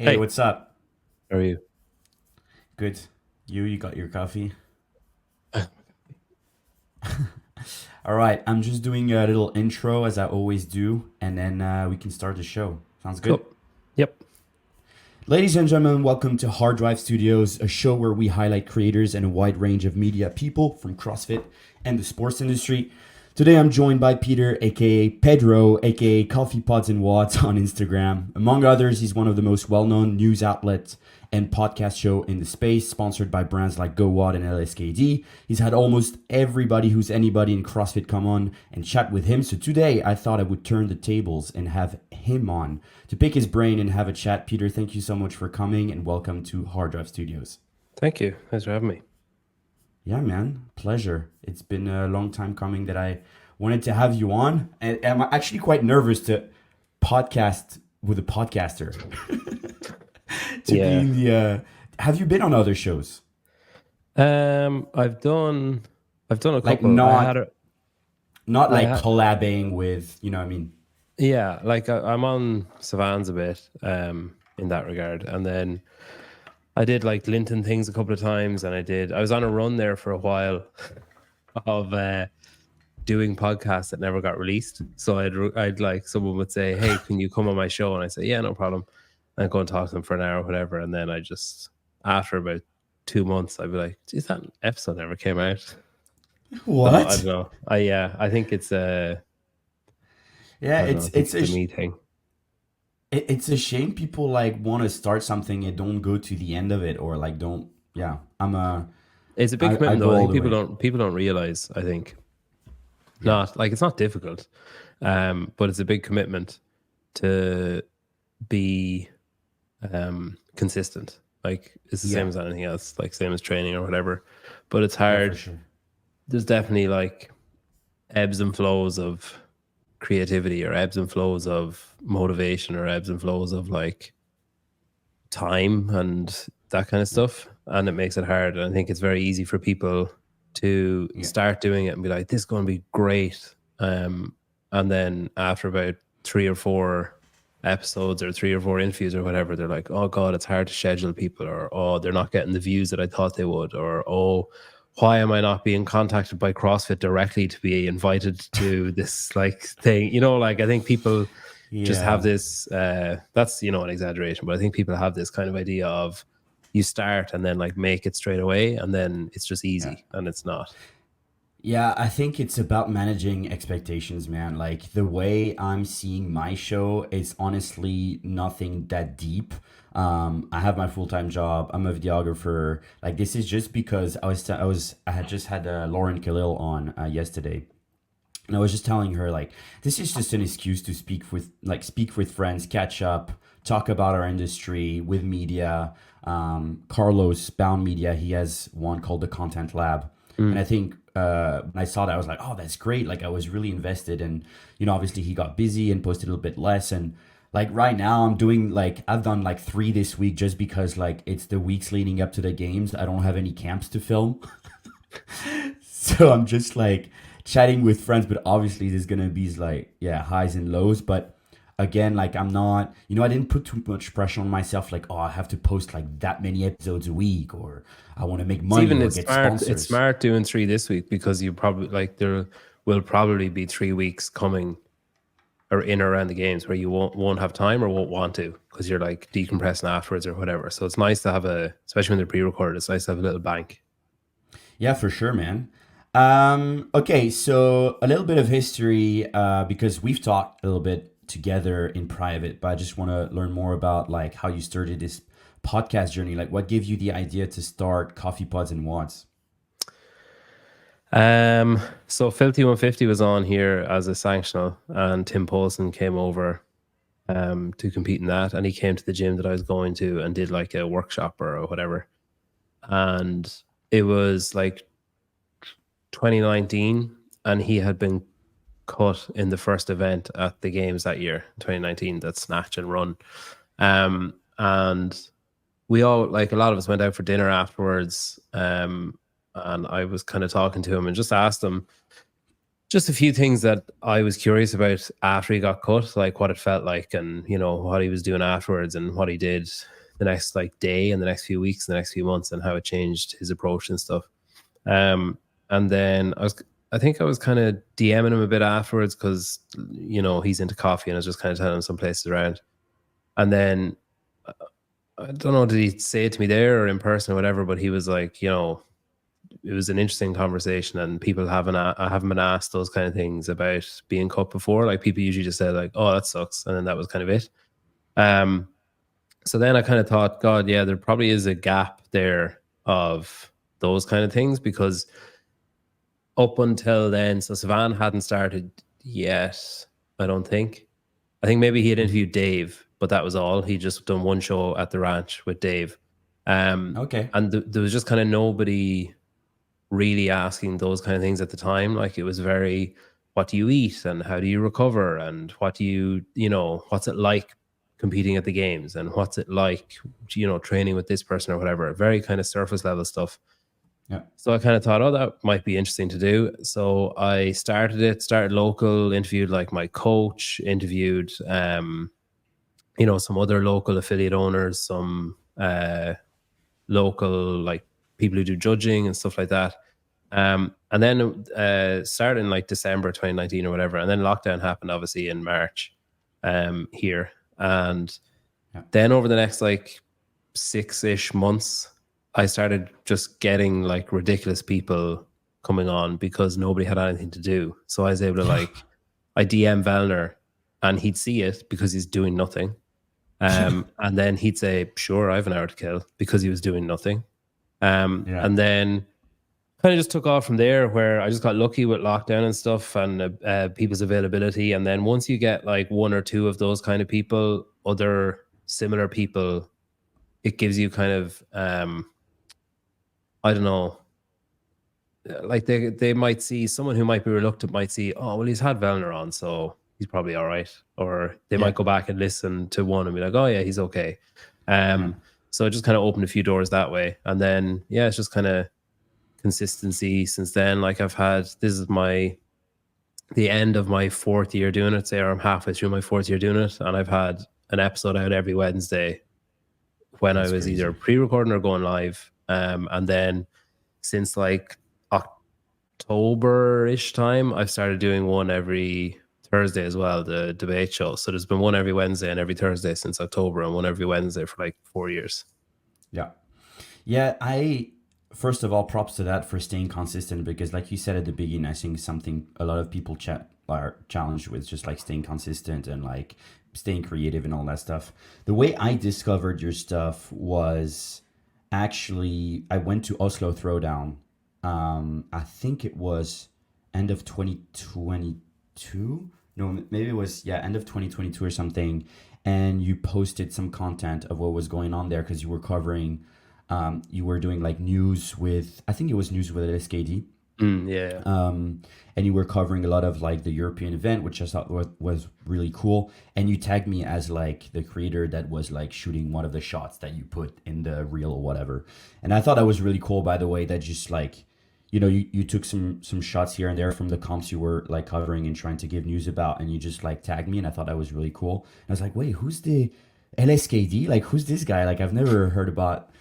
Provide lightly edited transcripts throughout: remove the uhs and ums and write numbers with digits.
Hey, Hey, what's up? how are you? Good. You got your coffee? All right, I'm just doing a little intro as I always do, and then we can start the show. Sounds good? Cool. Yep. Ladies and gentlemen, welcome to Hard Drive Studios, a show where we highlight creators and a wide range of media people from CrossFit and the sports industry. Today I'm joined by Peter, aka Pedro, aka Coffee Pods and Watts on Instagram. Among others, he's one of the most well known news outlets and podcast show in the space, sponsored by brands like GoWatt and LSKD. He's had almost everybody who's anybody in CrossFit come on and chat with him. So today I thought I would turn the tables and have him on to pick his brain and have a chat. Peter, thank you so much for coming and welcome to Hard Drive Studios. Thank you. Thanks for having me. Yeah, man, pleasure. It's been a long time coming that I wanted to have you on, and I'm actually quite nervous to podcast with a podcaster. To be Yeah. in the. Have you been on other shows? I've done a Like couple. I had not a not I like had collabing with, you know what I mean? yeah, like I'm on Savans a bit, in that regard. And then I did like Linton things a couple of times, and I was on a run there for a while of doing podcasts that never got released. So I'd like someone would say, "Hey, can you come on my show?" And I say, "Yeah, no problem." And I'd go and talk to them for an hour or whatever. And then I just after about 2 months, I'd be like, "Geez, that episode never came out." So I don't What? know. I think it's Yeah, I don't know. I think it's a me thing. it's a shame people like want to start something and don't go to the end of it or like don't. Yeah, It's a big I commitment though. go I all think the way. people don't realize. I think Yeah, not like it's not difficult, but it's a big commitment to be consistent. Like it's the same yeah, as anything else, like same as training or whatever. But it's yeah, for hard. sure. There's definitely like ebbs and flows of creativity or ebbs and flows of motivation or ebbs and flows of like time and that kind of stuff. And it makes it hard. And I think it's very easy for people to Yeah. start doing it and be like, this is going to be great. And then after about 3 or 4 episodes or 3 or 4 interviews or whatever, they're like, oh God, it's hard to schedule people, or oh, they're not getting the views that I thought they would, or oh, why am I not being contacted by CrossFit directly to be invited to this like thing? Like I think people just have Yeah. this that's an exaggeration, but I think people have this kind of idea of you start and then like make it straight away and then it's just Yeah. easy, and it's not. Yeah, I think it's about managing expectations, man. Like the way I'm seeing my show is honestly nothing that deep. I have my full-time job. I'm a videographer. Like this is just because I had just had Lauren Khalil on yesterday, and I was just telling her like this is just an excuse to speak with friends, catch up, talk about our industry with media. Carlos Bound Media, he has one called the Content Lab, and I Mm. think when I saw that, I was like, oh, that's great. Like I was really invested, and obviously he got busy and posted a little bit less, and like right now I've done like three this week just because like it's the weeks leading up to the games. I don't have any camps to film. So I'm just like chatting with friends, but obviously there's gonna be like yeah highs and lows. But again, like I'm not, I didn't put too much pressure on myself. Like oh, I have to post like that many episodes a week, or I want to make money or It's get smart. It's sponsors. smart doing 3 this week because you probably like there will probably be 3 weeks coming or in or around the games where you won't have time or won't want to because you're like decompressing afterwards or whatever. So it's nice to have especially when they're pre-recorded, it's nice to have a little bank. Yeah, for sure, man. Okay, so a little bit of history because we've talked a little bit together in private, but I just want to learn more about like how you started this podcast journey. Like, what gave you the idea to start Coffee Pods and Wads? So Filthy 150 was on here as a sanctional, and Tim Paulson came over to compete in that, and he came to the gym that I was going to and did like a workshop or whatever. And it was like 2019, and he had been cut in the first event at the games that year, 2019, that snatch and run. And we all like a lot of us went out for dinner afterwards. And I was kind of talking to him and just asked him, just a few things that I was curious about after he got cut, like what it felt like, and what he was doing afterwards, and what he did the next like day and the next few weeks, the next few months, and how it changed his approach and stuff. And then I think I was kind of DMing him a bit afterwards because he's into coffee, and I was just kind of telling him some places around. And then I don't know, did he say it to me there or in person or whatever? But he was like, it was an interesting conversation, and people I haven't been asked those kind of things about being cut before. Like people usually just say like, "Oh, that sucks," and then that was kind of it. So then I kind of thought, God, yeah, there probably is a gap there of those kind of things, because up until then, so Savan hadn't started yet, I don't think. I think maybe he had interviewed Dave, but that was all. He just done one show at the ranch with Dave. Okay. And there was just kind of nobody really asking those kind of things at the time. Like it was very, what do you eat and how do you recover, and what do you what's it like competing at the games, and what's it like training with this person or whatever. Very kind of surface level stuff. Yeah. So I kind of thought, oh, that might be interesting to do. So I started local, interviewed like my coach, interviewed some other local affiliate owners, some local like people who do judging and stuff like that. And then started in like December 2019 or whatever, and then lockdown happened obviously in March here. And then over the next like 6-ish months, I started just getting like ridiculous people coming on because nobody had anything to do. So I was able to like, I DM Vellner and he'd see it because he's doing nothing. And then he'd say, sure, I have an hour to kill, because he was doing nothing. And then kind of just took off from there, where I just got lucky with lockdown and stuff and people's availability. And then once you get like one or two of those kind of people, other similar people, it gives you kind of, I don't know, like they might see someone who might be reluctant, might see, oh, well, he's had Vellner on, so he's probably all right. Or they might go back and listen to one and be like, oh yeah, he's okay. So it just kind of opened a few doors that way. And then, yeah, it's just kind of consistency since then. Like this is the end of my 4th year doing it, or I'm halfway through my 4th year doing it. And I've had an episode out every Wednesday when I was either pre-recording or going live. And then since like October-ish time, I've started doing one every Thursday as well, the debate show. So there's been one every Wednesday and every Thursday since October, and one every Wednesday for like 4 years. Yeah, first of all, props to that for staying consistent, because like you said at the beginning, I think something a lot of people are challenged with, just like staying consistent and like staying creative and all that stuff. The way I discovered your stuff was actually, I went to Oslo Throwdown. I think it was end of 2022. No, maybe it was, end of 2022 or something. And you posted some content of what was going on there, because you were covering, you were doing like news with, I think it was news with LSKD. And you were covering a lot of like the European event, which I thought was really cool. And you tagged me as like the creator that was like shooting one of the shots that you put in the reel or whatever. And I thought that was really cool, by the way, that just like, you took some shots here and there from the comps you were like covering and trying to give news about, and you just like tagged me, and I thought that was really cool. And I was like, wait, who's the LSKD? Like, who's this guy? Like, I've never heard about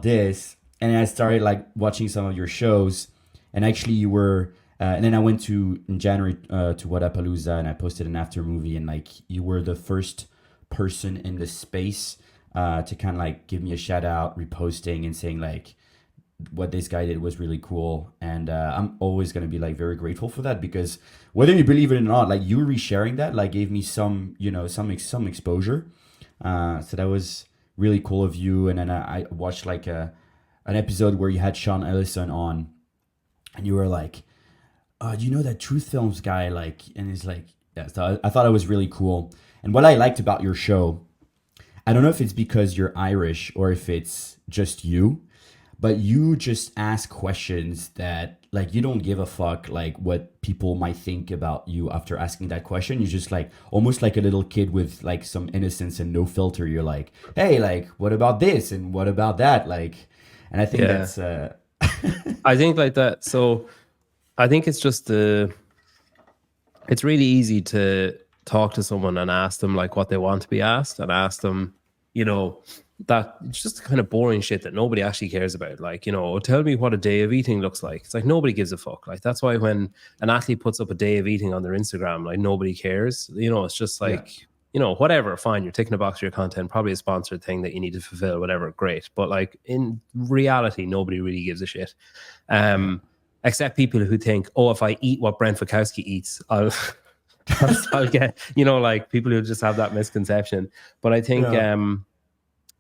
this. And I started like watching some of your shows, and actually you were, and then I went in January to Wodapalooza, and I posted an after movie, and like you were the first person in the space to kind of like give me a shout out, reposting and saying like what this guy did was really cool. And I'm always going to be like very grateful for that, because whether you believe it or not, like you resharing that like gave me some some exposure. So that was really cool of you. And then I watched like an episode where you had Sean Ellison on, and you were like, do you know that Truth Films guy? Like, and it's like, yeah, so I thought it was really cool. And what I liked about your show, I don't know if it's because you're Irish or if it's just you, but you just ask questions that like, you don't give a fuck like what people might think about you after asking that question. You just like, almost like a little kid with like some innocence and no filter. You're like, hey, like, what about this? And what about that? Like, and I think that's, I think like that. So I think it's just the it's really easy to talk to someone and ask them like what they want to be asked, and ask them, you know, that it's just kind of boring shit that nobody actually cares about. Like, you know, tell me what a day of eating looks like. It's like nobody gives a fuck. Like, that's why when an athlete puts up a day of eating on their Instagram, like nobody cares. You know, it's just like, you know, whatever, fine, you're ticking a box for your content, probably a sponsored thing that you need to fulfill, whatever, great. But like in reality, nobody really gives a shit. Except people who think, oh, if I eat what Brent Fikowski eats, I'll get, you know, like people who just have that misconception. But I think,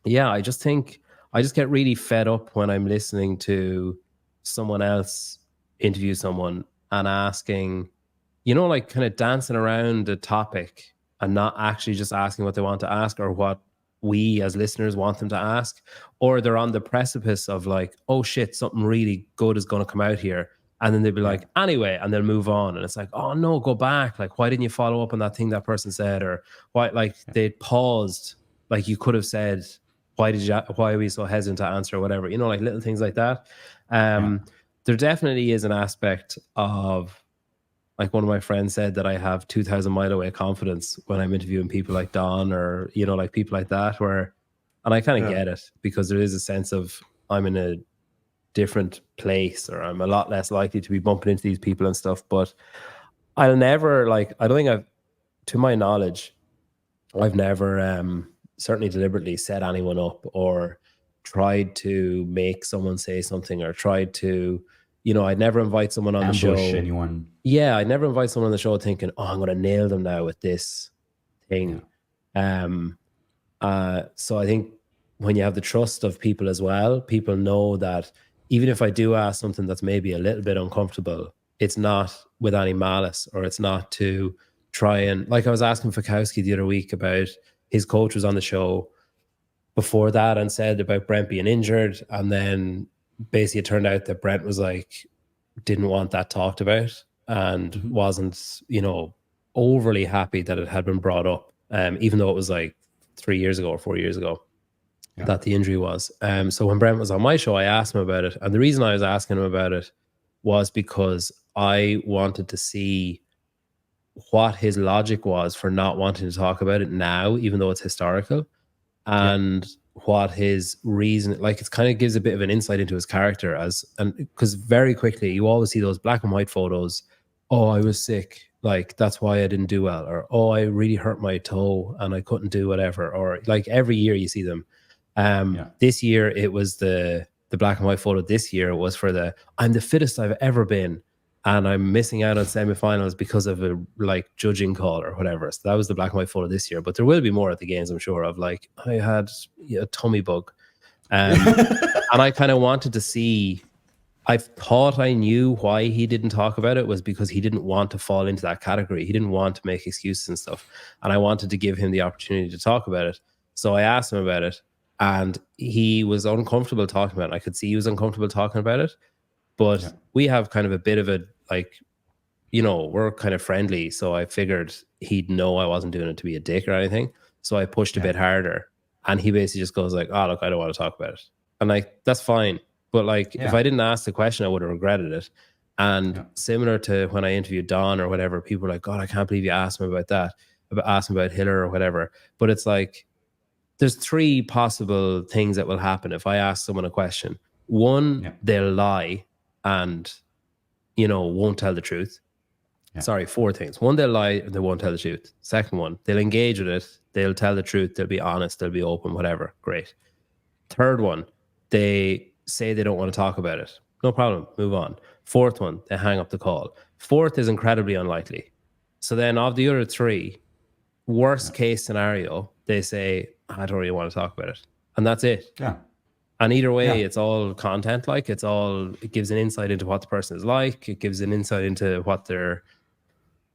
I just think I just get really fed up when I'm listening to someone else interview someone and asking, you know, like kind of dancing around a topic and not actually just asking what they want to ask or what we as listeners want them to ask, or they're on the precipice of like, oh shit, something really good is going to come out here. And then they'd be like, anyway, and they'll move on. And it's like, oh no, go back. Like, why didn't you follow up on that thing that person said? Or why, like they paused, like you could have said, why are we so hesitant to answer or whatever, you know, like little things like that. There definitely is an aspect of, like one of my friends said that I have 2,000 mile away confidence when I'm interviewing people like Don or, you know, like people like that, where, and I kind of get it, because there is a sense of I'm in a different place, or I'm a lot less likely to be bumping into these people and stuff. But I'll never, like, I don't think I've, to my knowledge, I've never certainly deliberately set anyone up or tried to make someone say something, or tried to, you know, I'd never invite someone on the show. Anyone. Yeah, I'd never invite someone on the show thinking, oh, I'm going to nail them now with this thing. So I think when you have the trust of people as well, people know that even if I do ask something that's maybe a little bit uncomfortable, it's not with any malice, or it's not to try and, like I was asking Fikowski the other week about his coach was on the show before that and said about Brent being injured. And then basically it turned out that Brent was like, didn't want that talked about, and wasn't, you know, overly happy that it had been brought up, even though it was like 3 years ago or 4 years ago that the injury was. So when Brent was on my show, I asked him about it. And the reason I was asking him about it was because I wanted to see what his logic was for not wanting to talk about it now, even though it's historical, and what his reason, like, it kind of gives a bit of an insight into his character, as, and because very quickly you always see those black and white photos. Oh, I was sick, like that's why I didn't do well, or oh, I really hurt my toe and I couldn't do whatever, or like every year you see them. This year it was the black and white photo. This year it was for the I'm the fittest I've ever been, and I'm missing out on semifinals because of a like judging call or whatever. So that was the black and white photo this year. But there will be more at the games, I'm sure, of like, I had a tummy bug. And I kind of wanted to see, I thought I knew why he didn't talk about it was because he didn't want to fall into that category. He didn't want to make excuses and stuff. And I wanted to give him the opportunity to talk about it. So I asked him about it, and he was uncomfortable talking about it. I could see he was uncomfortable talking about it. But we have kind of a bit of a, like, you know, we're kind of friendly. So I figured he'd know I wasn't doing it to be a dick or anything. So I pushed a bit harder. And he basically just goes like, oh, look, I don't want to talk about it. And like, that's fine. But like, if I didn't ask the question, I would have regretted it. And similar to when I interviewed Don or whatever, people were like, God, I can't believe you asked him about that, asked him about Hiller or whatever. But it's like, there's three possible things that will happen if I ask someone a question. One, they'll lie and, you know, won't tell the truth. Sorry, four things. One, they'll lie and they won't tell the truth. Second one, they'll engage with it. They'll tell the truth. They'll be honest. They'll be open, whatever. Great. Third one, they say they don't want to talk about it. No problem. Move on. Fourth one, they hang up the call. Fourth is incredibly unlikely. So then of the other three, worst case scenario, they say, I don't really want to talk about it. And that's it. Yeah. And either way, it's all content. Like it gives an insight into what the person is like. It gives an insight into what their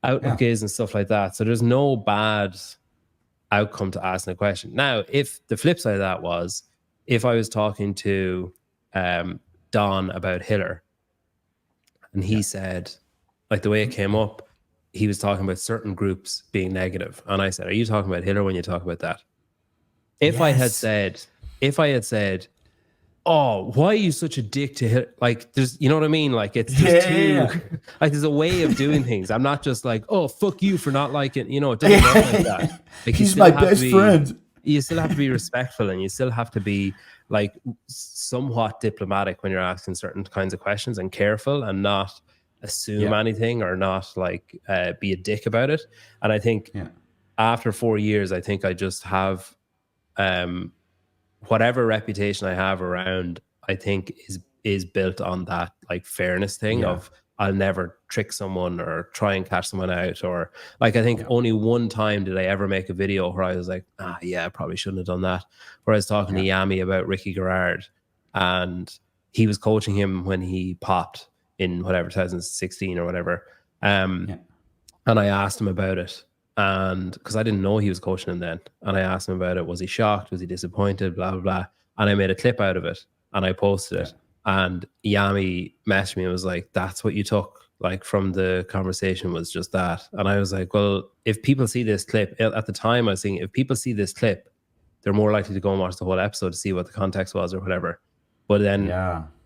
outlook is and stuff like that. So there's no bad outcome to asking a question. Now, if the flip side of that was, if I was talking to Don about Hiller, and he said, like the way it came up, he was talking about certain groups being negative. And I said, are you talking about Hiller when you talk about that? If I had said, oh, why are you such a dick to hit? Like, there's, you know what I mean? Like, it's just like, there's a way of doing things. I'm not just like, oh, fuck you for not liking, you know, it doesn't work like that. Like, He's my best friend. You still have to be respectful, and you still have to be like somewhat diplomatic when you're asking certain kinds of questions, and careful, and not assume anything, or not like be a dick about it. And I think after 4 years, I think I just have whatever reputation I have around, I think is built on that like fairness thing of I'll never trick someone or try and catch someone out, or like I think only one time did I ever make a video where I was like, I probably shouldn't have done that. Where I was talking to Yami about Ricky Garrard, and he was coaching him when he popped in whatever 2016 or whatever. And I asked him about it, and because I didn't know he was coaching him then, and I asked him about it. Was he shocked? Was he disappointed? Blah blah blah. And I made a clip out of it and I posted it. And Yami messaged me and was like, "That's what you took like from the conversation, was just that." And I was like, "Well, if people see this clip," at the time I was thinking, if people see this clip, they're more likely to go and watch the whole episode to see what the context was or whatever. But then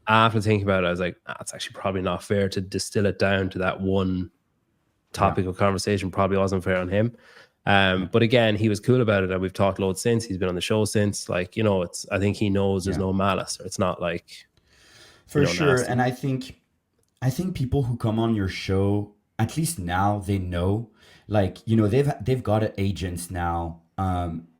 after thinking about it, I was like, it's actually probably not fair to distill it down to that one topic of conversation. Probably wasn't fair on him. But again, he was cool about it, and we've talked loads since. He's been on the show since. Like, you know, it's, I think he knows there's no malice, or it's not like, for sure. Nasty. And I think people who come on your show, at least now, they know, like, you know, they've got agents now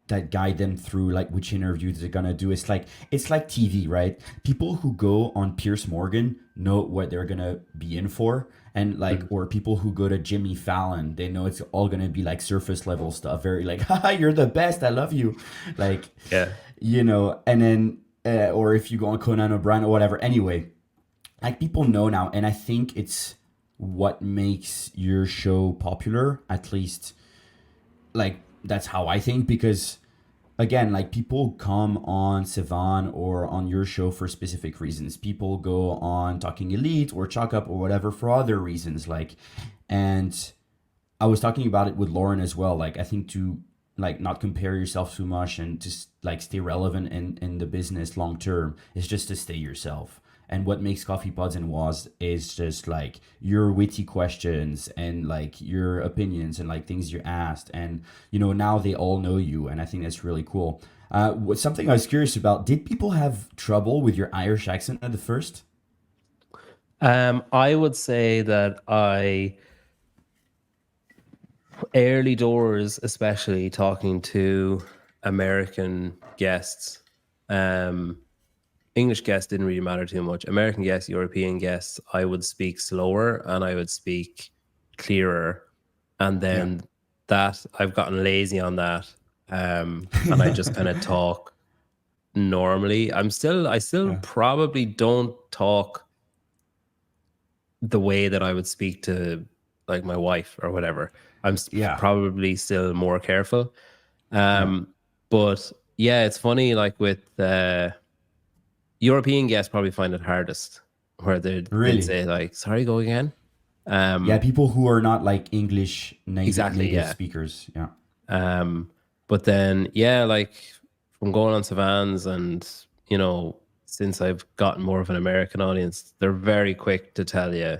that guide them through like which interviews they're gonna do. It's like TV, right? People who go on Piers Morgan know what they're gonna be in for. And like, or people who go to Jimmy Fallon, they know it's all gonna be like surface level stuff, very like, haha, you're the best, I love you, like, you know. And then or if you go on Conan O'Brien or whatever. Anyway, like, people know now, and I think it's what makes your show popular. At least, like, that's how I think, because again, like, people come on Sevan or on your show for specific reasons. People go on Talking Elite or Chalk Up or whatever for other reasons. Like, and I was talking about it with Lauren as well. Like, I think to like not compare yourself too much and just like stay relevant in the business long term is just to stay yourself. And what makes Coffee Pods and Was is just like your witty questions and like your opinions and like things you asked. And, you know, now they all know you. And I think that's really cool. Something I was curious about, did people have trouble with your Irish accent at the first? I would say that early doors, especially talking to American guests, English guests didn't really matter too much. American guests, European guests, I would speak slower and I would speak clearer. And then that I've gotten lazy on that. And I just kind of talk normally. I still probably don't talk the way that I would speak to like my wife or whatever. I'm probably still more careful. But yeah, it's funny, like with European guests probably find it hardest, where they'd say like, sorry, go again. People who are not like English native speakers. But then, like from going on Savans and, you know, since I've gotten more of an American audience, they're very quick to tell you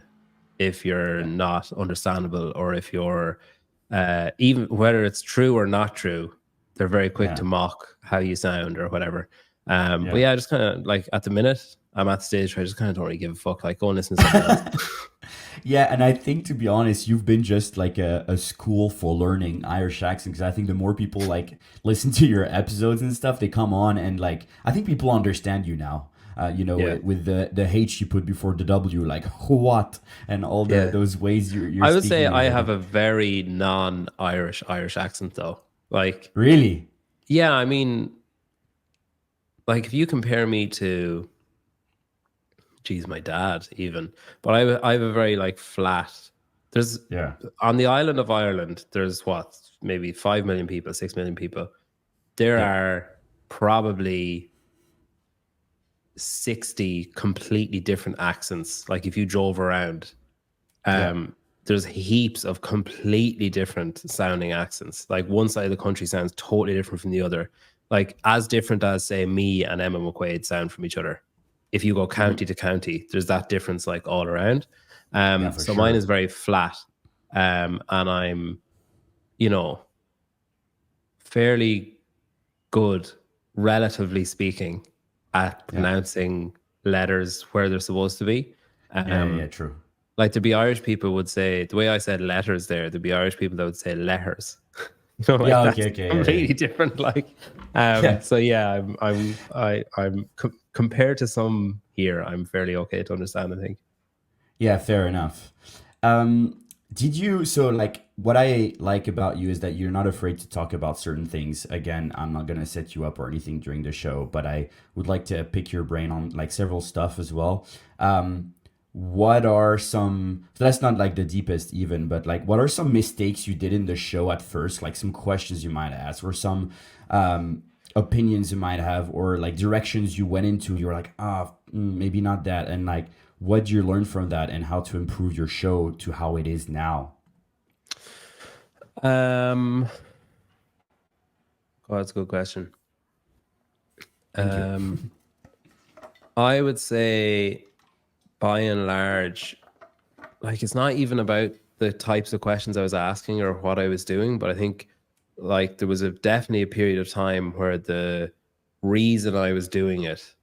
if you're not understandable, or if you're even whether it's true or not true, they're very quick to mock how you sound or whatever. But yeah, just kind of like at the minute, I'm at the stage where I just kind of don't really give a fuck. Like, go and listen to something else. And I think, to be honest, you've been just like a school for learning Irish accent, because I think the more people like listen to your episodes and stuff, they come on and like, I think people understand you now. With the H you put before the W, like what, and all those ways you're I would say I have a very non-Irish accent though. Like, really? Yeah, I mean, like if you compare me to, my dad even, but I have a very like flat. There's on the island of Ireland, there's maybe 5 million people, 6 million people. There are probably 60 completely different accents. Like if you drove around, there's heaps of completely different sounding accents. Like one side of the country sounds totally different from the other. Like as different as say me and Emma McQuaid sound from each other. if you go county to county, there's that difference like all around. Yeah, for So mine sure. is very flat. And I'm, you know, fairly good, relatively speaking, at Yeah. pronouncing letters where they're supposed to be. Yeah, yeah, Um, yeah, true. like to be Irish people would say, the way I said letters there, to be Irish people that would say letters. You know, like Yeah, that's okay, okay, yeah, yeah. completely different. Like, Yeah. so yeah, compared to some here, I'm fairly okay to understand, I think. Yeah, fair enough. Did you, so like what I like about you is that you're not afraid to talk about certain things. Again, I'm not gonna set you up or anything during the show, but I would like to pick your brain on like several stuff as well. What are some, so that's not like the deepest even, but like what are some mistakes you did in the show at first, like some questions you might ask or some opinions you might have or like directions you went into, you're like, maybe not that, and like what did you learn from that and how to improve your show to how it is now? Um, oh, that's a good question. Thank you. I would say, by and large, like it's not even about the types of questions I was asking or what I was doing, but I think like there was definitely a period of time where the reason I was doing it,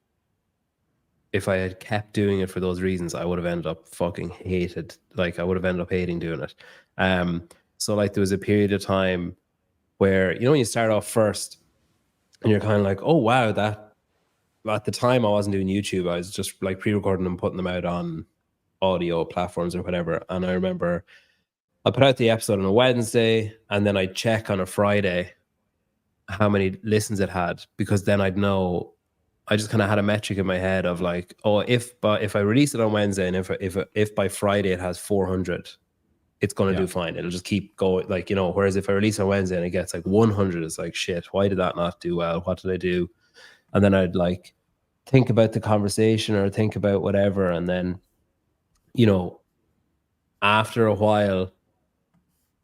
if I had kept doing it for those reasons, I would have ended up fucking hated. Like I would have ended up hating doing it. So like there was a period of time where when you start off first and you're kind of like, oh wow, that at the time I wasn't doing YouTube. I was just like pre-recording them, putting them out on audio platforms or whatever. And I remember I put out the episode on a Wednesday and then I'd check on a Friday how many listens it had, because then I'd know. I just kind of had a metric in my head of like, oh, if I release it on Wednesday and if by Friday it has 400, it's going to Yeah. do fine. It'll just keep going, like, whereas if I release on Wednesday and it gets like 100, it's like, shit, why did that not do well? What did I do? And then I'd like think about the conversation or think about whatever. And then, after a while,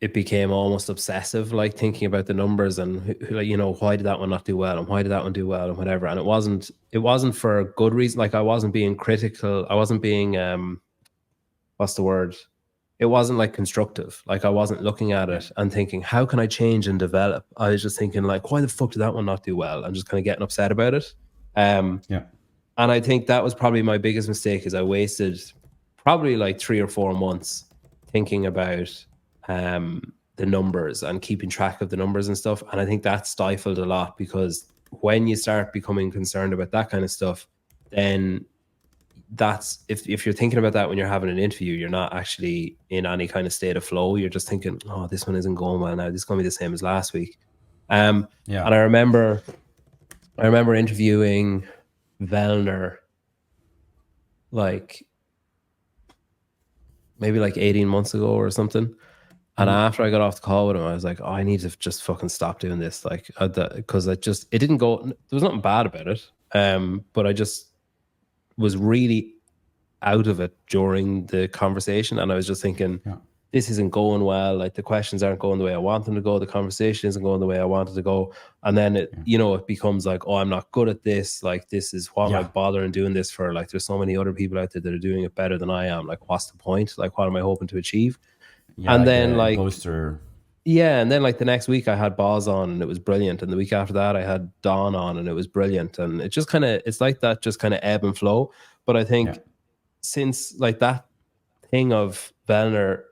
it became almost obsessive, like thinking about the numbers and like, why did that one not do well and why did that one do well and whatever. And it wasn't for a good reason. Like I wasn't being critical. I wasn't being what's the word? It wasn't like constructive. Like I wasn't looking at it and thinking, how can I change and develop? I was just thinking like, why the fuck did that one not do well? And just kind of getting upset about it. Yeah. And I think that was probably my biggest mistake, is I wasted probably like 3 or 4 months thinking about the numbers and keeping track of the numbers and stuff. And I think that stifled a lot, because when you start becoming concerned about that kind of stuff, then that's if you're thinking about that when you're having an interview, you're not actually in any kind of state of flow. You're just thinking, oh, this one isn't going well now. This is going to be the same as last week. And I remember interviewing Vellner like maybe like 18 months ago or something. And after I got off the call with him, I was like, oh, I need to just fucking stop doing this. Like, because it didn't go, there was nothing bad about it. But I just was really out of it during the conversation. And I was just thinking, this isn't going well. Like the questions aren't going the way I want them to go. The conversation isn't going the way I want it to go. And then it becomes like, oh, I'm not good at this. Like, this is what am I bothering doing this for? Like, there's so many other people out there that are doing it better than I am. Like, what's the point? Like, what am I hoping to achieve? Yeah, and like then like poster. Yeah, and then like the next week I had Boz on and it was brilliant. And the week after that I had Don on and it was brilliant. And it just kind of, it's like that, just kind of ebb and flow. But I think since like that thing of Vellner,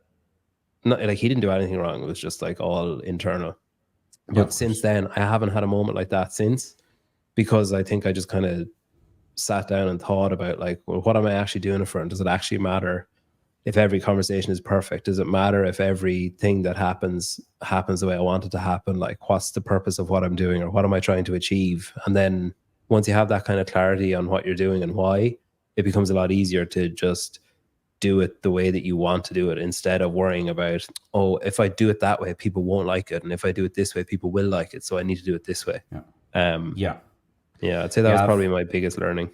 not like he didn't do anything wrong, it was just like all internal. But since then I haven't had a moment like that since, because I think I just kind of sat down and thought about like, well, what am I actually doing it for? And does it actually matter if every conversation is perfect? Does it matter if everything that happens the way I want it to happen? Like, what's the purpose of what I'm doing, or what am I trying to achieve? And then once you have that kind of clarity on what you're doing and why, it becomes a lot easier to just do it the way that you want to do it, instead of worrying about, oh, if I do it that way, people won't like it. And if I do it this way, people will like it. So I need to do it this way. Yeah, I'd say that was probably my biggest learning.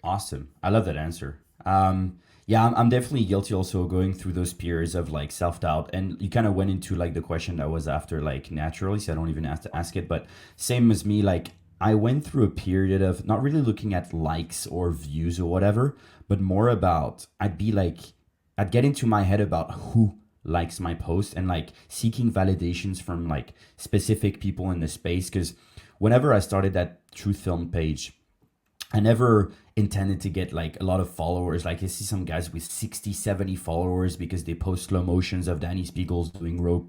Awesome. I love that answer. I'm definitely guilty also going through those periods of like self-doubt, and you kind of went into like the question that was after like naturally, so I don't even have to ask it, but same as me, like I went through a period of not really looking at likes or views or whatever, but more about I'd get into my head about who likes my post and like seeking validations from like specific people in the space. Because whenever I started that Truth Film page, I never intended to get like a lot of followers. Like I see some guys with 60, 70 followers because they post slow motions of Danny Spiegels doing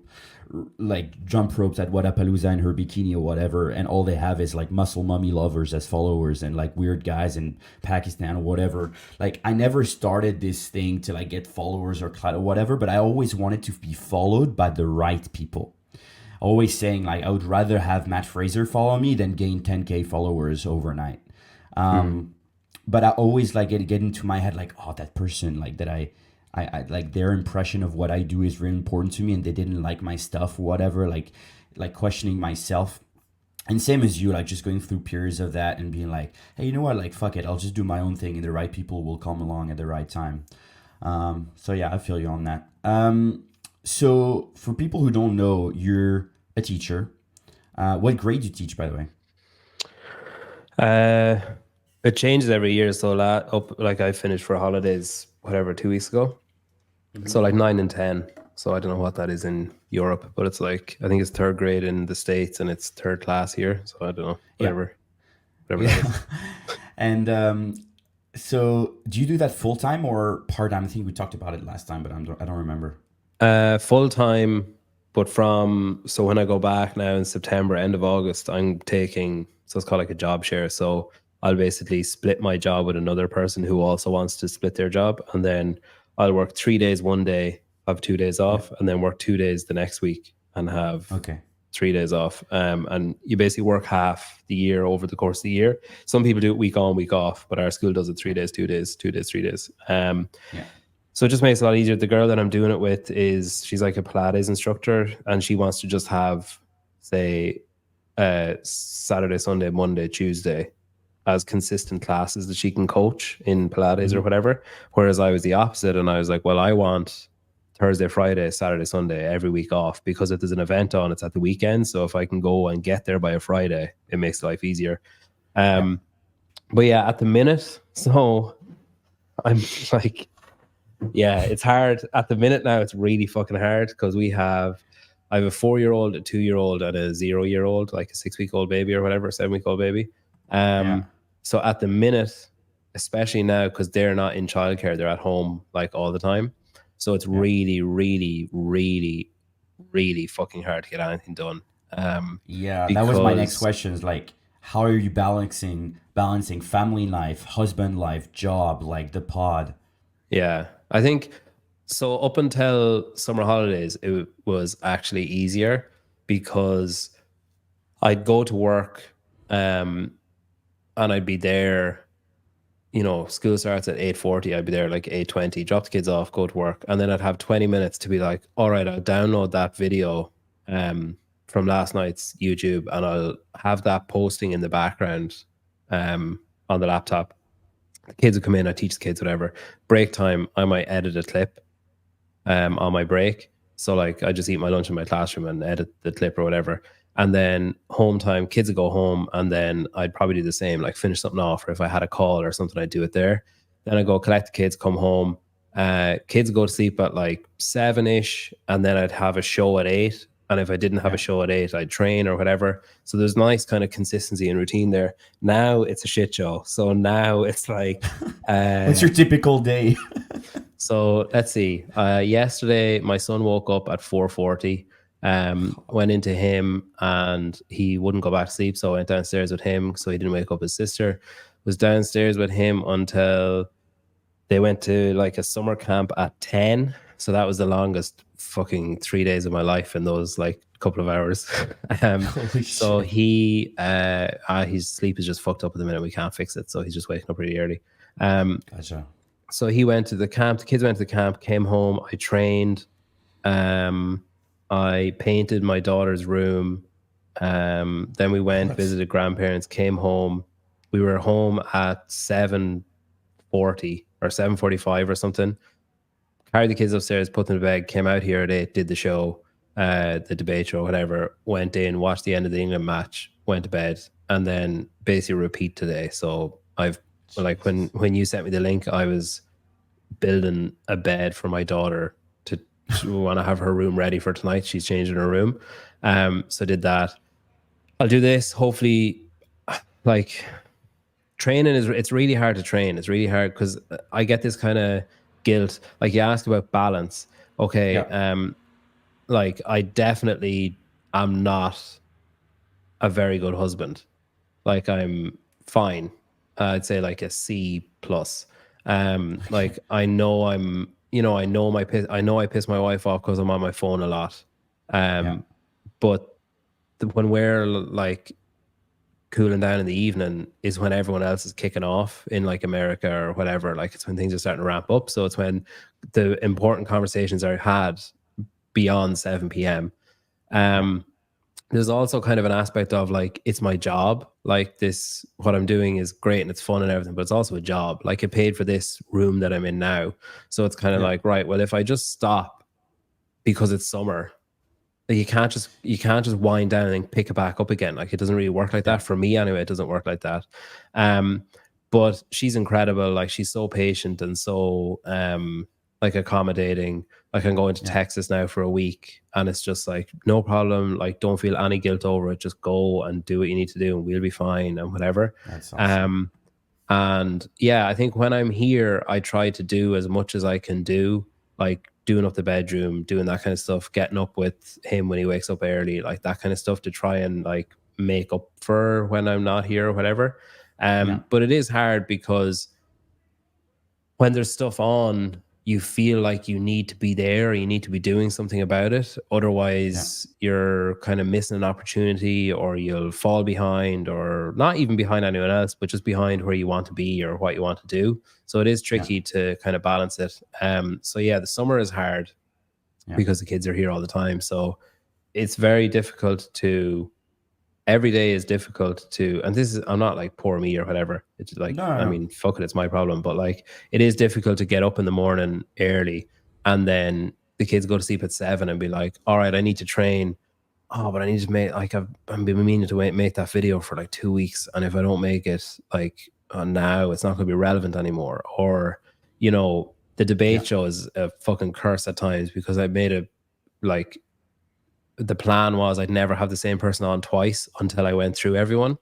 like jump ropes at Wadapalooza in her bikini or whatever. And all they have is like muscle mummy lovers as followers and like weird guys in Pakistan or whatever. Like I never started this thing to like get followers or clout or whatever, but I always wanted to be followed by the right people. Always saying like I would rather have Matt Fraser follow me than gain 10K followers overnight. Mm. But I always like get into my head like, oh, that person like that I like their impression of what I do is really important to me, and they didn't like my stuff or whatever. Like questioning myself, and same as you, like just going through periods of that and being like, hey, you know what? Like fuck it, I'll just do my own thing, and the right people will come along at the right time. So yeah, I feel you on that. So for people who don't know, you're a teacher. What grade do you teach, by the way? Uh, it changes every year. So like I finished for holidays, whatever, 2 weeks ago. So like 9 and 10. So I don't know what that is in Europe, but it's like I think it's third grade in the States and it's third class here. So I don't know, Yeah. whatever that Yeah. is. And so do you do that full time or part time? I think we talked about it last time, but I don't remember. Full time, but so when I go back now in September, end of August, I'm taking, so it's called like a job share. So I'll basically split my job with another person who also wants to split their job, and then I'll work 3 days one day, have 2 days Yeah. off, and then work 2 days the next week and have Okay. 3 days off. And you basically work half the year over the course of the year. Some people do it week on, week off, but our school does it 3 days, 2 days, 2 days, 3 days. Yeah. So it just makes it a lot easier. The girl that I'm doing it with she's like a Pilates instructor, and she wants to just have, say, Saturday, Sunday, Monday, Tuesday as consistent classes that she can coach in Pilates or Mhm. whatever. Whereas I was the opposite, and I was like, well, I want Thursday, Friday, Saturday, Sunday, every week off, because if there's an event on, it's at the weekend. So if I can go and get there by a Friday, it makes life easier. Yeah. But yeah, at the minute, so I'm like, yeah, it's hard at the minute now. It's really fucking hard because I have a 4-year-old, a 2-year-old, and a 0-year-old, like a 6-week-old baby or whatever, 7-week-old baby. Yeah. So at the minute, especially now, because they're not in childcare, they're at home like all the time. So it's Yeah. really, really, really, really fucking hard to get anything done. Yeah. That was my next Because question is like, how are you balancing family life, husband life, job, like the pod? yeah, I think so. Up until summer holidays, it was actually easier because I'd go to work, and I'd be there. School starts at 8:40. I'd be there like 8:20. Drop the kids off, go to work, and then I'd have 20 minutes to be like, all right, I'll download that video, from last night's YouTube, and I'll have that posting in the background, on the laptop. The kids would come in, I teach the kids whatever. Break time, I might edit a clip on my break. So like I just eat my lunch in my classroom and edit the clip or whatever. And then home time, kids would go home, and then I'd probably do the same, like finish something off, or if I had a call or something, I'd do it there. Then I go collect the kids, come home. Kids go to sleep at like 7-ish, and then I'd have a show at 8. And if I didn't have a Yeah. show at 8, I'd train or whatever. So there's nice kind of consistency and routine there. Now it's a shit show. So now it's like, What's uh, your typical day? so let's see. Yesterday, my son woke up at 4:40. Went into him, and he wouldn't go back to sleep. So I went downstairs with him, so he didn't wake up his sister. Was downstairs with him until they went to like a summer camp at 10. So that was the longest fucking 3 days of my life in those like couple of hours. Holy So shit. his sleep is just fucked up at the minute. We can't fix it. So he's just waking up really early. Um, Gotcha. so he went to the camp. The kids went to the camp, came home. I trained. Um, I painted my daughter's room. Then we Oh, went, visited grandparents, came home. We were home at 7:40 or 7:45 or something. Carried the kids upstairs, put them to bed, came out here at 8, did the show, the debate show, whatever, went in, watched the end of the England match, went to bed, and then basically repeat today. So I've like when you sent me the link, I was building a bed for my daughter to want to have her room ready for tonight. She's changing her room. So I did that. I'll do this. Hopefully, like training it's really hard to train. It's really hard because I get this kind of guilt. Like you ask about balance. Okay. Yeah. Like I definitely am not a very good husband. Like I'm fine. I'd say like a C plus. Like I know I know I know I piss my wife off because I'm on my phone a lot. Yeah. But when we're like cooling down in the evening is when everyone else is kicking off in like America or whatever. Like it's when things are starting to ramp up. So it's when the important conversations are had beyond 7 p.m. There's also kind of an aspect of like it's my job. Like this, what I'm doing is great and it's fun and everything, but it's also a job. Like it paid for this room that I'm in now. So it's kind of Yeah. like, right, well, if I just stop because it's summer, you can't just wind down and pick it back up again. Like it doesn't really work like Yeah. that for me anyway. It doesn't work like that. But she's incredible. Like she's so patient and so like accommodating. Like I'm going to Yeah. Texas now for a week, and it's just like no problem. Like don't feel any guilt over it. Just go and do what you need to do, and we'll be fine and whatever. That's awesome. And yeah, I think when I'm here, I try to do as much as I can do, like doing up the bedroom, doing that kind of stuff, getting up with him when he wakes up early, like that kind of stuff to try and like make up for when I'm not here or whatever. Yeah. But it is hard because when there's stuff on, you feel like you need to be there, or you need to be doing something about it. Yeah. Otherwise, you're kind of missing an opportunity, or you'll fall behind, or not even behind anyone else, but just behind where you want to be or what you want to do. So it is Yeah. tricky to kind of balance it. So yeah, the summer is hard Yeah. because the kids are here all the time. So it's very difficult to every day is difficult to, and this is, I'm not like poor me or whatever. It's like, No, no, I no. mean, fuck it, it's my problem. But like, it is difficult to get up in the morning early and then the kids go to sleep at 7 and be like, all right, I need to train. Oh, but I need to make, like, I've been meaning to make that video for like 2 weeks. And if I don't make it, like, now, it's not going to be relevant anymore. Or, the Yeah. debate show is a fucking curse at times because I made it like, the plan was I'd never have the same person on twice until I went through everyone.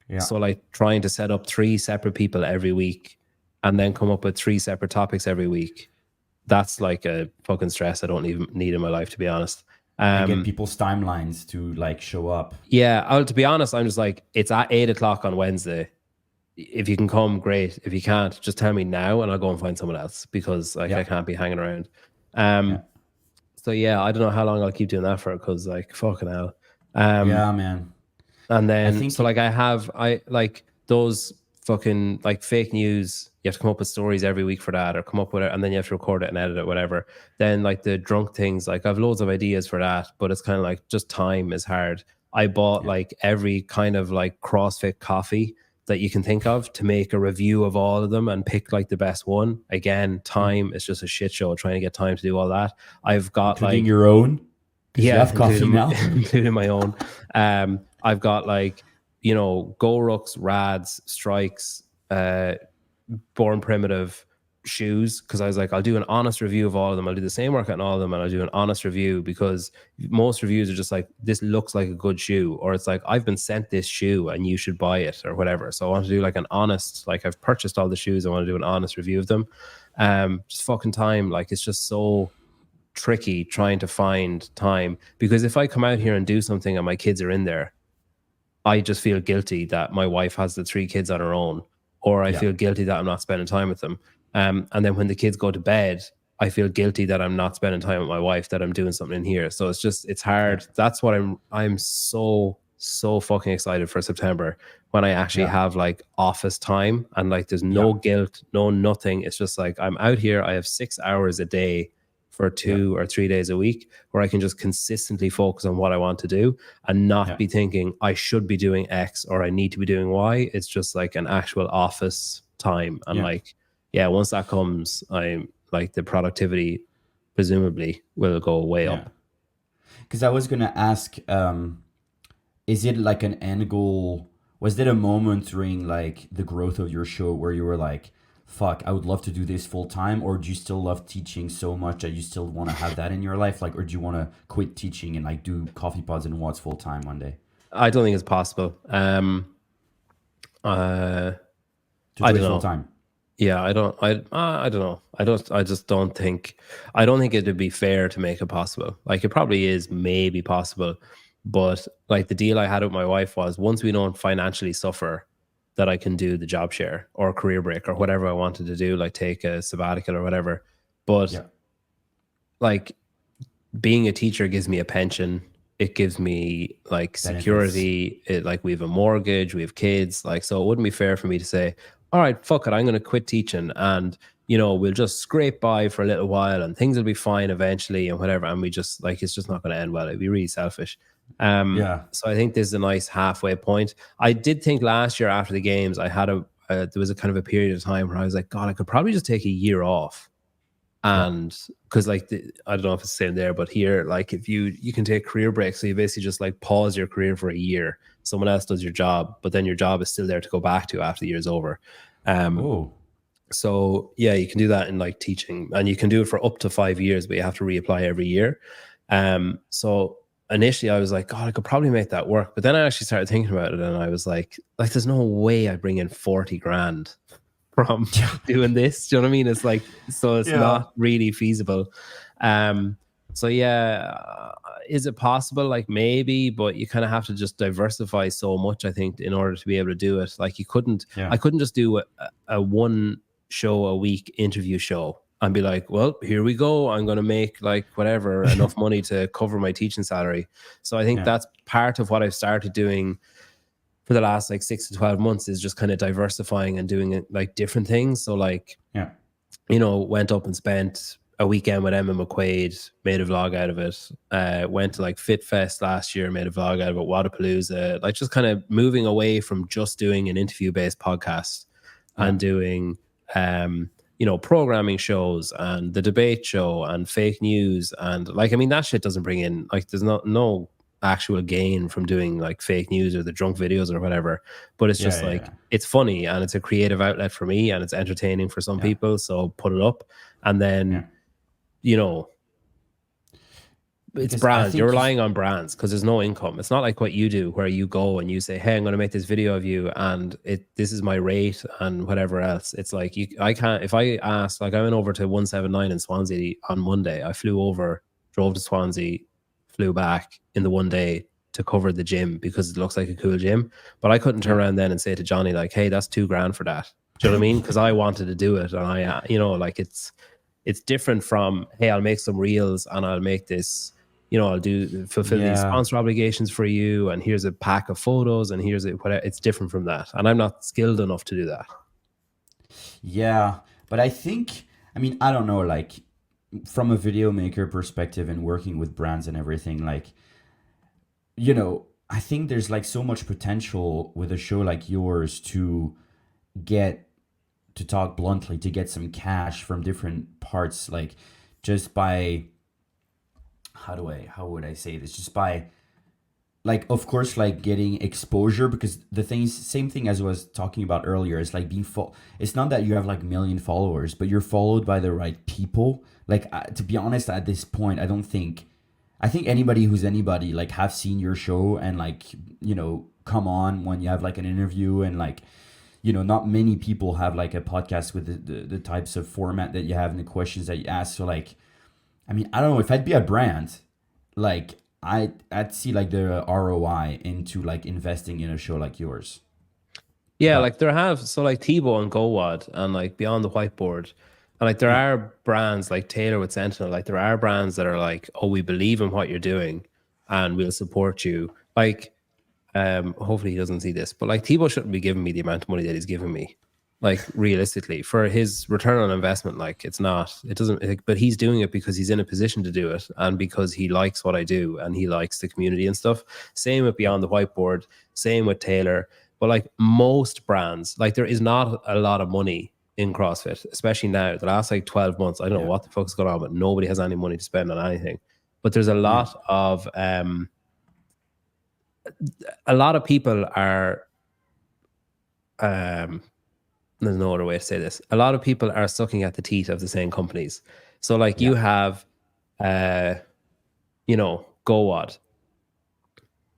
Yeah. So like trying to set up 3 separate people every week and then come up with 3 separate topics every week. That's like a fucking stress I don't even need in my life, to be honest. And get people's timelines to like show up. Yeah, to be honest, I'm just like, it's at 8 o'clock on Wednesday. If you can come, great. If you can't, just tell me now and I'll go and find someone else because like I can't be hanging around. Yeah. So yeah, I don't know how long I'll keep doing that for because like fucking hell. Yeah, man. And I then, think so like I like those fucking like fake news. You have to come up with stories every week for that, or come up with it, and then you have to record it and edit it, whatever. Then like the drunk things, like I've loads of ideas for that, but it's kind of like just time is hard. I bought like every kind of like CrossFit coffee that you can think of to make a review of all of them and pick like the best one. Again, time is just a shit show trying to get time to do all that. I've got including like your own. You yeah, have coffee now. including my own. I've got like, GoRucks, Rads, Strikes, Born Primitive shoes because I was like, I'll do an honest review of all of them. I'll do the same workout on all of them, and I'll do an honest review because most reviews are just like, this looks like a good shoe, or it's like, I've been sent this shoe and you should buy it or whatever. So I want to do like an honest, like I've purchased all the shoes. I want to do an honest review of them. Just fucking time. Like it's just so tricky trying to find time because if I come out here and do something and my kids are in there, I just feel guilty that my wife has the 3 kids on her own, or I feel guilty that I'm not spending time with them. And then when the kids go to bed, I feel guilty that I'm not spending time with my wife, that I'm doing something in here. So it's hard. That's what I'm so fucking excited for September when I actually have like office time and like there's no guilt, no nothing. It's just like I'm out here. I have 6 hours a day for 2 or 3 days a week where I can just consistently focus on what I want to do and not be thinking I should be doing X or I need to be doing Y. It's just like an actual office time. And like, once that comes, I'm like the productivity presumably will go way up. Because I was gonna ask, is it like an end goal? Was there a moment during like the growth of your show where you were like, fuck, I would love to do this full time? Or do you still love teaching so much that you still want to have that in your life? Like, or do you want to quit teaching and like do coffee pods and what's full time one day? I don't think it's possible. Uh, To I do it don't full know. time? Yeah, I don't know. I just don't think. I don't think it'd be fair to make it possible. Like it probably is, maybe possible, but like the deal I had with my wife was once we don't financially suffer, that I can do the job share or career break or whatever I wanted to do, like take a sabbatical or whatever. But Yeah. like being a teacher gives me a pension. It gives me like Benefits. security. It like we have a mortgage, we have kids. Like so, it wouldn't be fair for me to say, "All right, fuck it, I'm going to quit teaching, and we'll just scrape by for a little while, and things will be fine eventually, and whatever." And we just like it's just not going to end well. It'd be really selfish. Yeah. So I think this is a nice halfway point. I did think last year after the games, I had there was a kind of a period of time where I was like, God, I could probably just take a year off Yeah. and because like I don't know if it's the same there, but here like if you can take career breaks, so you basically just like pause your career for a year, someone else does your job, but then your job is still there to go back to after the year's over. um Oh, so yeah, you can do that in like teaching, and you can do it for up to 5 years, but you have to reapply every year. So initially I was like, God, I could probably make that work, but then I actually started thinking about it, and I was like there's no way I bring in 40 grand from yeah. doing this. Do you know what I mean? It's like, so it's Yeah. not really feasible. Um, so yeah, is it possible? Like maybe, but you kind of have to just diversify so much, I think, in order to be able to do it. Like Yeah. I couldn't just do a one show a week interview show and be like, well, here we go. I'm going to make like whatever enough money to cover my teaching salary. So I think Yeah. that's part of what I've started doing for the last like 6 to 12 months, is just kind of diversifying and doing it like different things. So like, Yeah. went up and spent a weekend with Emma McQuaid, made a vlog out of it. Went to like Fit Fest last year, made a vlog out of it. Wadapalooza, like just kind of moving away from just doing an interview based podcast Yeah. and doing, programming shows and the debate show and fake news. And like, I mean, that shit doesn't bring in, like, there's no actual gain from doing like fake news or the drunk videos or whatever, but it's Yeah. just Yeah. like Yeah. it's funny and it's a creative outlet for me and it's entertaining for some Yeah. people, so put it up. And Yeah. then you know it's Because I brands, you're think you, relying on brands because there's no income. It's not like what you do where you go and you say, hey, I'm going to make this video of you and this is my rate and whatever else. It's like I can't, if I ask, like I went over to 179 in Swansea on Monday. I flew over, drove to Swansea, flew back in the one day to cover the gym because it looks like a cool gym. But I couldn't turn yeah. around then and say to Johnny, like, hey, that's $2,000 for that. Do you know what I mean? Because I wanted to do it, and like it's different from, hey, I'll make some reels and I'll make this, I'll fulfill these Yeah. sponsor obligations for you, and here's a pack of photos, and here's it. Whatever. It's different from that, and I'm not skilled enough to do that. Yeah. But I think, I mean, I don't know, like from a video maker perspective and working with brands and everything, like, I think there's like so much potential with a show like yours to get, to talk bluntly, to get some cash from different parts, like just by, how would I say this? Just by, like, of course, like getting exposure, because the things, same thing as I was talking about earlier, is like it's not that you have like million followers, but you're followed by the right people. Like, to be honest, at this point, I think anybody who's anybody like have seen your show and like, come on when you have like an interview, and like, not many people have like a podcast with the types of format that you have and the questions that you ask. So like, I mean, I don't know, if I'd be a brand, like I'd see like the ROI into like investing in a show like yours. Yeah, But like there have, so like Tebow and GoWad and like Beyond the Whiteboard. And like there yeah, are brands like Taylor with Sentinel, like there are brands that are like, oh, we believe in what you're doing and we'll support you. Like, hopefully he doesn't see this, but like Tebow shouldn't be giving me the amount of money that he's giving me. Like realistically, for his return on investment, like it doesn't, like, but he's doing it because he's in a position to do it and because he likes what I do and he likes the community and stuff. Same with yeah, Beyond the Whiteboard, same with Taylor. But like most brands, like there is not a lot of money in CrossFit, especially now. The last like 12 months, I don't know yeah, what the fuck's going on, but nobody has any money to spend on anything. But there's a yeah, lot of a lot of people are there's no other way to say this. A lot of people are sucking at the teeth of the same companies. So like Yeah. you have GoWad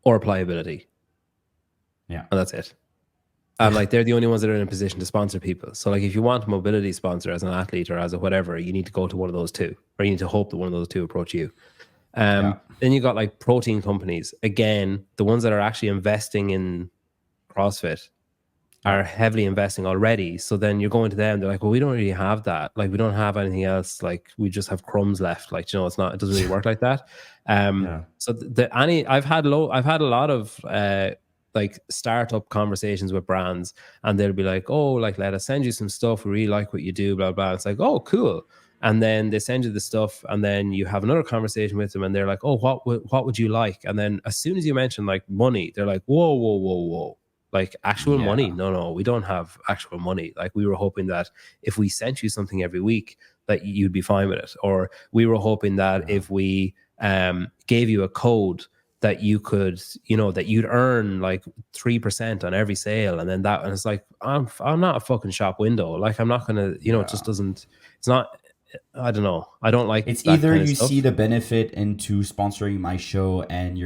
or Pliability, Yeah. and that's it. And like they're the only ones that are in a position to sponsor people. So like if you want a mobility sponsor as an athlete or as a whatever, you need to go to one of those two, or you need to hope that one of those two approach you. Yeah. Then you got like protein companies. Again, the ones that are actually investing in CrossFit are heavily investing already. So then you're going to them, they're like, well, we don't really have that. Like we don't have anything else. Like we just have crumbs left. Like, you know, it doesn't really work like that. So I've had a lot of like startup conversations with brands, and they'll be like, oh, like let us send you some stuff. We really like what you do, blah, blah. It's like, oh, cool. And then they send you the stuff, and then you have another conversation with them, and they're like, oh, what would you like? And then as soon as you mention like money, they're like, whoa, whoa, whoa, whoa. Like actual money? No, we don't have actual money. Like we were hoping that if we sent you something every week, that you'd be fine with it. Or we were hoping that if we gave you a code that you could, you know, that you'd earn like 3% on every sale, and then that, and it's like, I'm not a fucking shop window. Like I'm not gonna, you know, it just doesn't. It's not. I don't know. I don't like. It's that either kind of you stuff. see the benefit into sponsoring my show and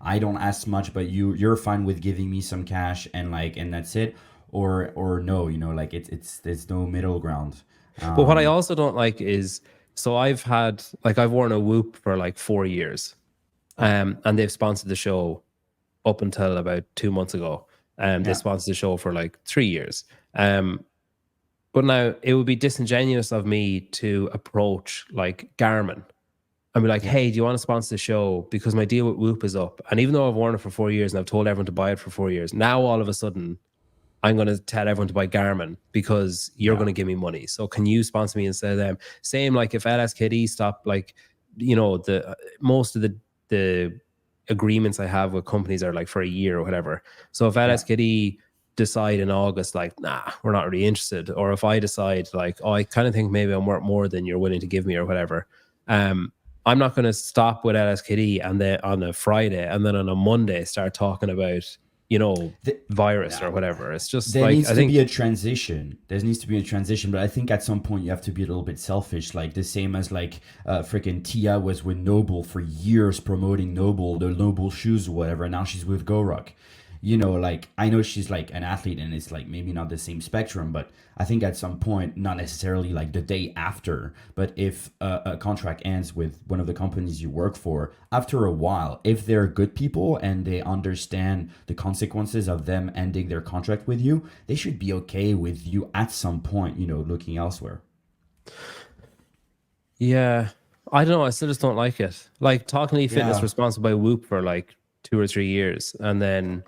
I don't ask much, but you're fine with giving me some cash and like, and that's it, or no, you know, like it's there's no middle ground. But what I also don't like is, so I've worn a Whoop for like 4 years, and they've sponsored the show up until about 2 months ago. They sponsored the show for like 3 years. But now it would be disingenuous of me to approach like Garmin and be like, hey, do you want to sponsor the show? Because my deal with Whoop is up. And even though I've worn it for 4 years and I've told everyone to buy it for 4 years, now all of a sudden I'm going to tell everyone to buy Garmin because you're going to give me money. So can you sponsor me instead of them? Same like if LSKD stopped, like, you know, most of the agreements I have with companies are like for a year or whatever. So if LSKD decide in August, like, nah, we're not really interested, or if I decide like, oh, I kind of think maybe I'm worth more than you're willing to give me or whatever, I'm not going to stop with LSKD and then on a Friday and then on a Monday start talking about, you know, virus or whatever. It's just there like, needs to be a transition. There needs to be a transition, but I think at some point you have to be a little bit selfish, like the same as like freaking Tia was with Noble for years promoting Noble, the Noble shoes or whatever. And now she's with GoRuck. You know, like I know she's like an athlete and it's like maybe not the same spectrum, but I think at some point, not necessarily like the day after, but if a contract ends with one of the companies you work for, after a while, if they're good people and they understand the consequences of them ending their contract with you, they should be okay with you at some point, you know, looking elsewhere. Yeah, I don't know. I still just don't like it. Like Talking Elite Fitness Yeah. was sponsored by Whoop for like 2 or 3 years, and then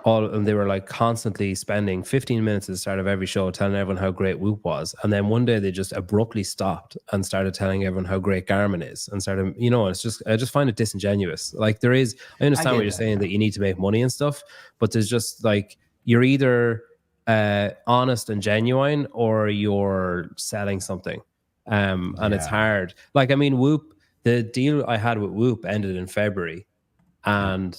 and they were like constantly spending 15 minutes at the start of every show telling everyone how great Whoop was, and then one day they just abruptly stopped and started telling everyone how great Garmin is, and started, you know, it's just, I just find it disingenuous. Like I understand what you're saying, that you need to make money and stuff, but there's just like, you're either honest and genuine or you're selling something. And it's hard. Like, I mean, Whoop, the deal I had with Whoop ended in February, and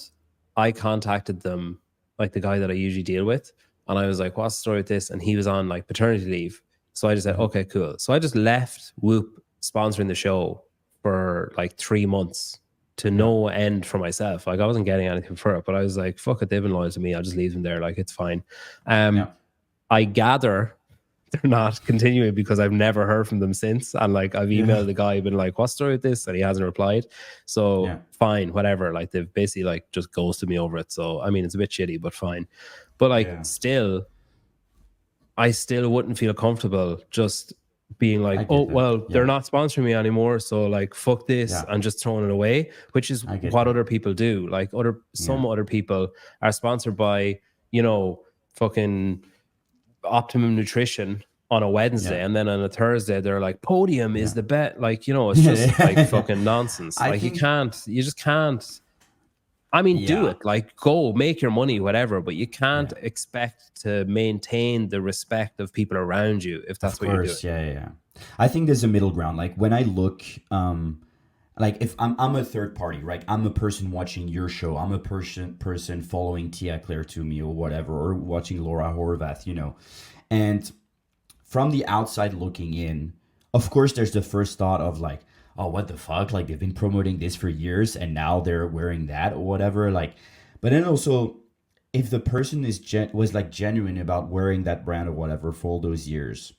I contacted them, like the guy that I usually deal with, and I was like, what's the story with this? And he was on like paternity leave. So I just said, okay, cool. So I just left Whoop sponsoring the show for like 3 months to no end for myself. Like I wasn't getting anything for it, but I was like, fuck it, they've been loyal to me. I'll just leave them there. Like it's fine. I gather they're not continuing because I've never heard from them since. And like I've emailed the guy, been like, what's the story with this? And he hasn't replied. So fine, whatever. Like they've basically like just ghosted me over it. So I mean, it's a bit shitty, but fine. But like still, I still wouldn't feel comfortable just being like, oh, well, they're not sponsoring me anymore. So like, fuck this, and just throwing it away, which is what other people do. Like some other people are sponsored by, you know, fucking Optimum Nutrition on a Wednesday, and then on a Thursday they're like, Podium is the bet. Like, you know, it's just like fucking nonsense. Like you just can't. I mean, do it. Like, go make your money, whatever. But you can't expect to maintain the respect of people around you if that's what you're doing. I think there's a middle ground. Like when I look like if I'm a third party, right? I'm a person watching your show. I'm a person following Tia Claire Toomey or whatever, or watching Laura Horvath, and from the outside looking in, of course, there's the first thought of like, oh, what the fuck? Like they've been promoting this for years and now they're wearing that or whatever. Like, but then also, if the person was like genuine about wearing that brand or whatever for all those years,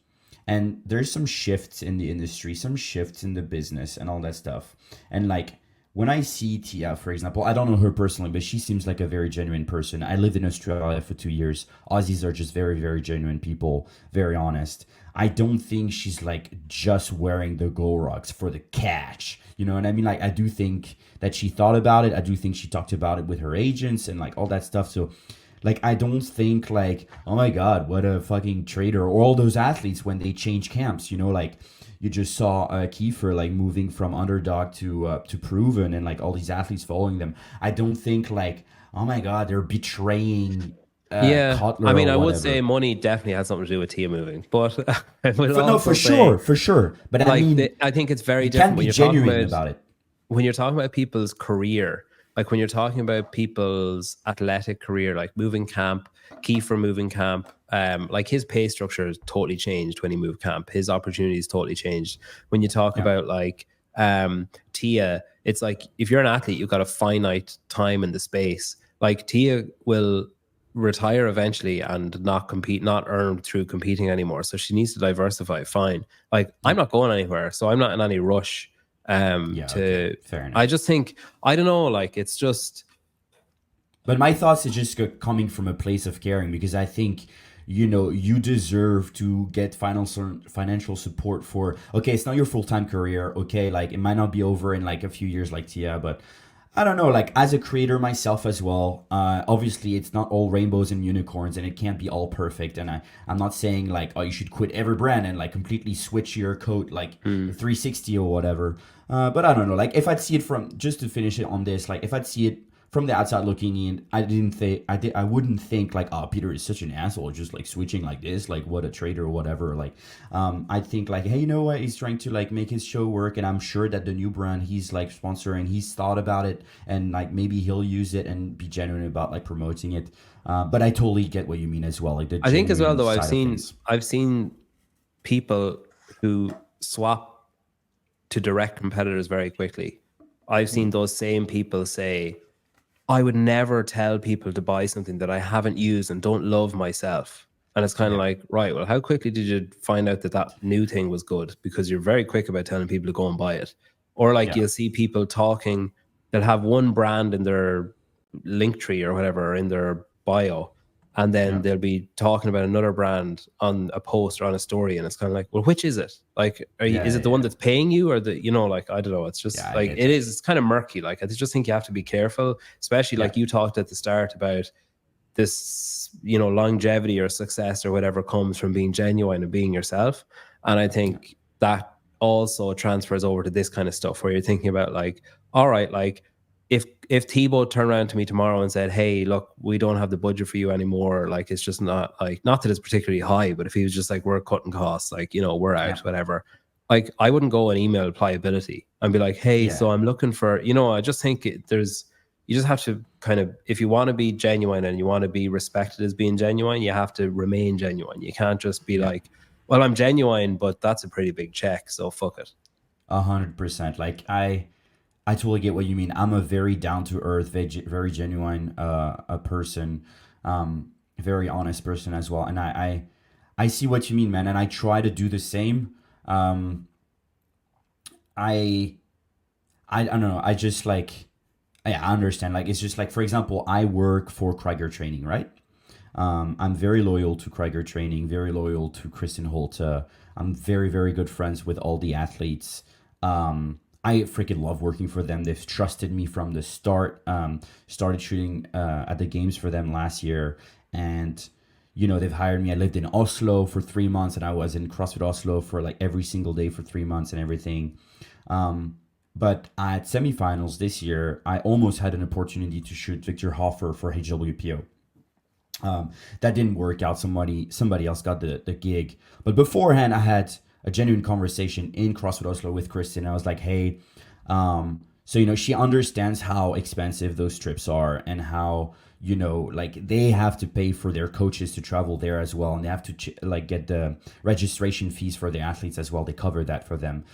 and there's some shifts in the industry, some shifts in the business and all that stuff, and like when I see Tia, for example, I don't know her personally, but she seems like a very genuine person. I lived in Australia for 2 years. Aussies are just very, very genuine people, very honest. I don't think she's like just wearing the Gold Rocks for the catch. You know what I mean? Like, I do think that she thought about it. I do think she talked about it with her agents and like all that stuff. So, like, I don't think like, oh my God, what a fucking traitor. Or all those athletes when they change camps, like you just saw Kiefer like moving from underdog to proven, and like all these athletes following them. I don't think like, oh my God, they're betraying Yeah, Cutler I mean, or I would whatever. say money definitely has something to do with Tia moving, but I will No, also for say, sure, for sure. But I mean, I think it's very you can different be when you're talking genuine about about it. people's career, like when you're talking about people's athletic career, like moving camp, Kiefer moving camp, like his pay structure has totally changed when he moved camp. His opportunities totally changed. When you talk Yeah. about like Tia, it's like if you're an athlete, you've got a finite time in the space. Like Tia will retire eventually and not compete, not earn through competing anymore. So she needs to diversify. Fine. Like I'm Yeah. not going anywhere, so I'm not in any rush Yeah. Okay. to Fair enough. I just think I don't know, like it's just But my thoughts is just coming from a place of caring, because I think you deserve to get financial support for. Okay, it's not your full-time career. Okay, like it might not be over in like a few years like Tia, but I don't know. Like as a creator myself as well, obviously it's not all rainbows and unicorns, and it can't be all perfect. And I'm not saying like, oh, you should quit every brand and like completely switch your code like 360 or whatever. But I don't know. Like if I'd see it from, just to finish it on this, like if I'd see it from the outside looking in, I wouldn't think like, oh, Peter is such an asshole, just like switching like this, like what a traitor or whatever. Like, I think like, hey, you know what? He's trying to like make his show work, and I'm sure that the new brand he's like sponsoring, he's thought about it, and like maybe he'll use it and be genuine about like promoting it. But I totally get what you mean as well, like the I think as well genuine though side of things. I've seen people who swap to direct competitors very quickly. I've seen those same people say, I would never tell people to buy something that I haven't used and don't love myself. And it's kind of Yeah. like, right, well, how quickly did you find out that that new thing was good? Because you're very quick about telling people to go and buy it. Or like Yeah. you'll see people talking that have one brand in their link tree or whatever, or in their bio, and then Yeah. they'll be talking about another brand on a post or on a story, and it's kind of like, well, which is it? Like, Yeah. is it the Yeah. one that's paying you, or the, like, I don't know. It's just Yeah, I like get it that. is. It's kind of murky. Like I just think you have to be careful, especially Yeah. like you talked at the start about this, longevity or success or whatever comes from being genuine and being yourself. And I think that also transfers over to this kind of stuff where you're thinking about like, all right, like if Thibaut turned around to me tomorrow and said, hey, look, we don't have the budget for you anymore, like it's just not like, not that it's particularly high, but if he was just like, we're cutting costs, like, we're out, Yeah. whatever, like I wouldn't go and email pliability and be like, hey, Yeah. so I'm looking for, I just think you just have to kind of, if you want to be genuine and you want to be respected as being genuine, you have to remain genuine. You can't just be like, well, I'm genuine, but that's a pretty big check, so fuck it. 100%. Like I totally get what you mean. I'm a very down to earth, very genuine a person, very honest person as well. And I see what you mean, man. And I try to do the same. I I don't know. I just like, yeah, I understand. Like it's just like, for example, I work for Krieger Training, right? I'm very loyal to Krieger Training, very loyal to Kristen Holt. I'm very, very good friends with all the athletes. I freaking love working for them. They've trusted me from the start. Started shooting at the games for them last year, and they've hired me. I lived in Oslo for 3 months, and I was in CrossFit Oslo for like every single day for 3 months and everything. But at semifinals this year, I almost had an opportunity to shoot Victor Hoffer for HWPO. That didn't work out. Somebody else got the gig. But beforehand, I had a genuine conversation in CrossFit Oslo with Kristen. I was like, hey, So, she understands how expensive those trips are and how, like they have to pay for their coaches to travel there as well. And they have to like get the registration fees for the athletes as well. They cover that for them.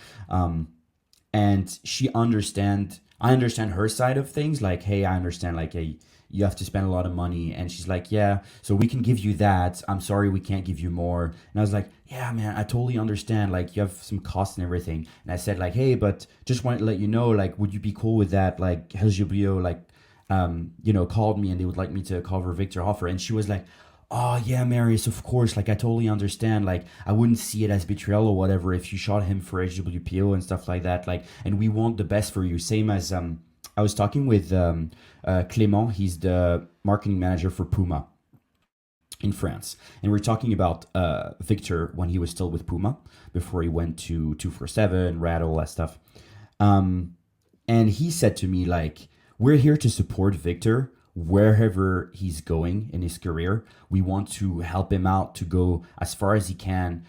And I understand her side of things. Like, hey, I understand, like, hey, you have to spend a lot of money. And she's like, yeah, so we can give you that. I'm sorry, we can't give you more. And I was like, yeah, man, I totally understand. Like, you have some costs and everything. And I said, like, hey, but just wanted to let you know, like, would you be cool with that? Like, Helgebrio, like, called me and they would like me to cover Victor Hoffer. And she was like, oh yeah, Marius, of course, like I totally understand. Like I wouldn't see it as betrayal or whatever if you shot him for HWPO and stuff like that. Like, and we want the best for you. Same as I was talking with Clément. He's the marketing manager for Puma in France, and we're talking about Victor when he was still with Puma before he went to 247, Rad, all that stuff. And he said to me, like, we're here to support Victor wherever he's going in his career. We want to help him out to go as far as he can,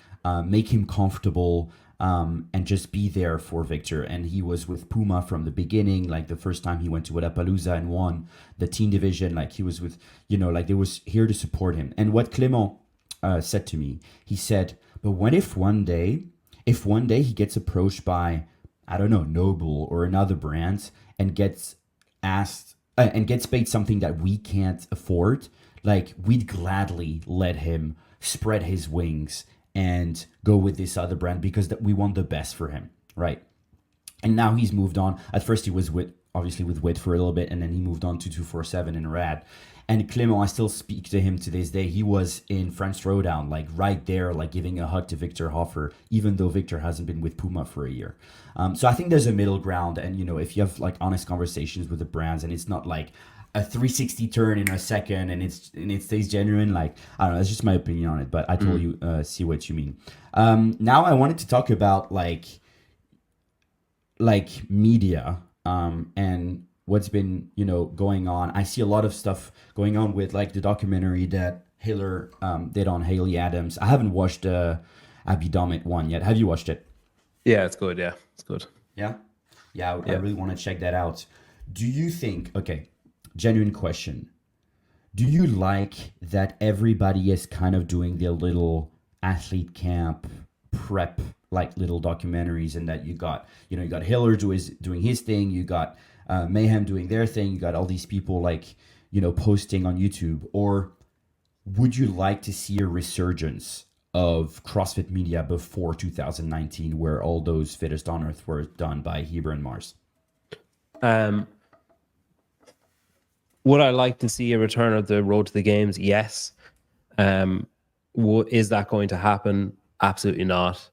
make him comfortable, and just be there for Victor. And he was with Puma from the beginning. Like the first time he went to Wodapalooza and won the teen division, like he was with, like they was here to support him. And what Clément said to me, he said, but what if one day he gets approached by, I don't know, Noble or another brand and gets asked and gets paid something that we can't afford, like we'd gladly let him spread his wings and go with this other brand because we want the best for him, right? And now he's moved on. At first he was obviously with WIT for a little bit, and then he moved on to 247 and Rad. And Clément, I still speak to him to this day. He was in French Throwdown, like right there, like giving a hug to Victor Hoffer, even though Victor hasn't been with Puma for a year. So I think there's a middle ground. And, if you have like honest conversations with the brands and it's not like a 360 turn in a second and it stays genuine, like, I don't know, that's just my opinion on it. But I totally see what you mean. Now I wanted to talk about like media and what's been going on. I see a lot of stuff going on with like the documentary that Hiller did on Haley Adams. I haven't watched Abby Domit one yet. Have you watched it? Yeah, it's good. Yeah, it's good. Yeah, I really want to check that out. Do you think, okay, genuine question, do you like that everybody is kind of doing their little athlete camp prep, like little documentaries, and that you got Hiller doing his thing, you got Mayhem doing their thing, you got all these people like posting on YouTube? Or would you like to see a resurgence of CrossFit media before 2019, where all those fittest on earth were done by Heber and Mars? Would I like to see a return of the Road to the Games? Yes. Is that going to happen? Absolutely not.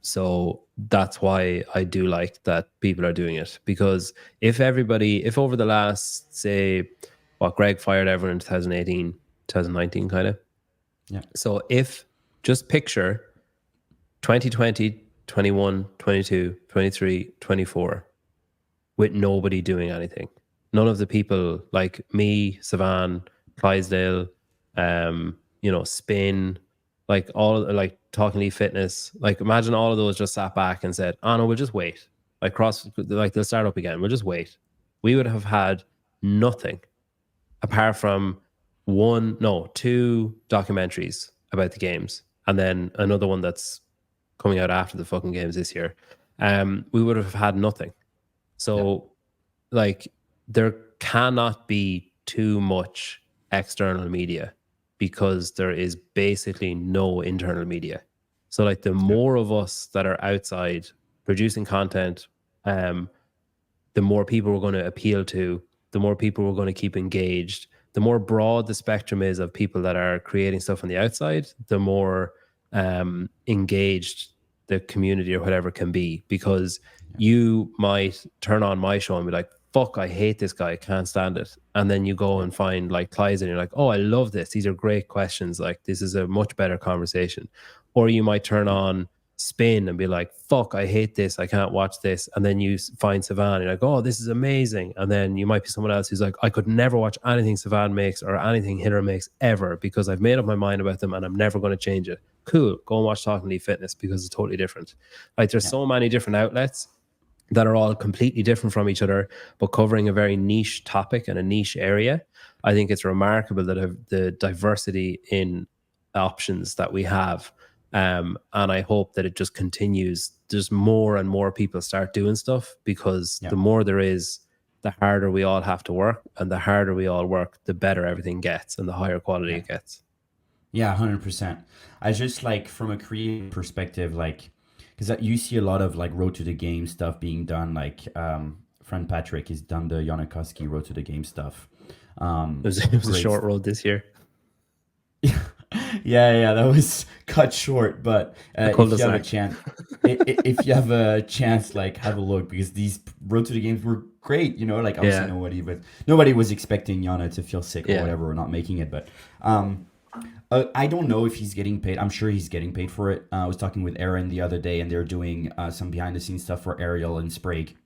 So that's why I do like that people are doing it, because if over the last, say, Greg fired everyone in 2018, 2019 kind of. Yeah. So if just picture 2020, 21, 22, 23, 24 with nobody doing anything. None of the people like me, Savan, Clydesdale, Spin, like all like Talking Leaf Fitness, like imagine all of those just sat back and said, oh no, we'll just wait. Like they'll start up again. We'll just wait. We would have had nothing apart from two documentaries about the games, and then another one that's coming out after the fucking games this year. We would have had nothing. So like there cannot be too much external media because there is basically no internal media. So like the more of us that are outside producing content, the more people we're going to appeal to, the more people we're going to keep engaged, the more broad the spectrum is of people that are creating stuff on the outside, the more engaged the community or whatever can be. Because you might turn on my show and be like, fuck, I hate this guy, I can't stand it. And then you go and find like Clyde and you're like, oh, I love this. These are great questions. Like, this is a much better conversation. Or you might turn on Spin and be like, fuck, I hate this, I can't watch this. And then you find Savan and you're like, oh, this is amazing. And then you might be someone else who's like, I could never watch anything Savan makes or anything Hiller makes ever because I've made up my mind about them and I'm never going to change it. Cool, go and watch Talking Leaf Fitness because it's totally different. Like there's so many different outlets. that are all completely different from each other, but covering a very niche topic and a niche area. I think it's remarkable that the diversity in options that we have. And I hope that it just continues. There's more and more people start doing stuff, because Yeah. the more there is, the harder we all have to work. And the harder we all work, the better everything gets and the higher quality Yeah. it gets. Yeah, 100%. I just like from a creative perspective, like, because you see a lot of like Road to the Game stuff being done. Like, friend Patrick has done the Yannikowski Road to the Game stuff. It was a Great. short road this year. Yeah, that was cut short. But A if you have a cul-de-sac. chance, if you have a chance, like have a look, because these Road to the Games were great. You know, like obviously Yeah. nobody was expecting Yana to feel sick or Yeah. whatever or not making it, but I don't know if he's getting paid. I'm sure he's getting paid for it. I was talking with Aaron the other day, and they're doing some behind the scenes stuff for Ariel and Sprague,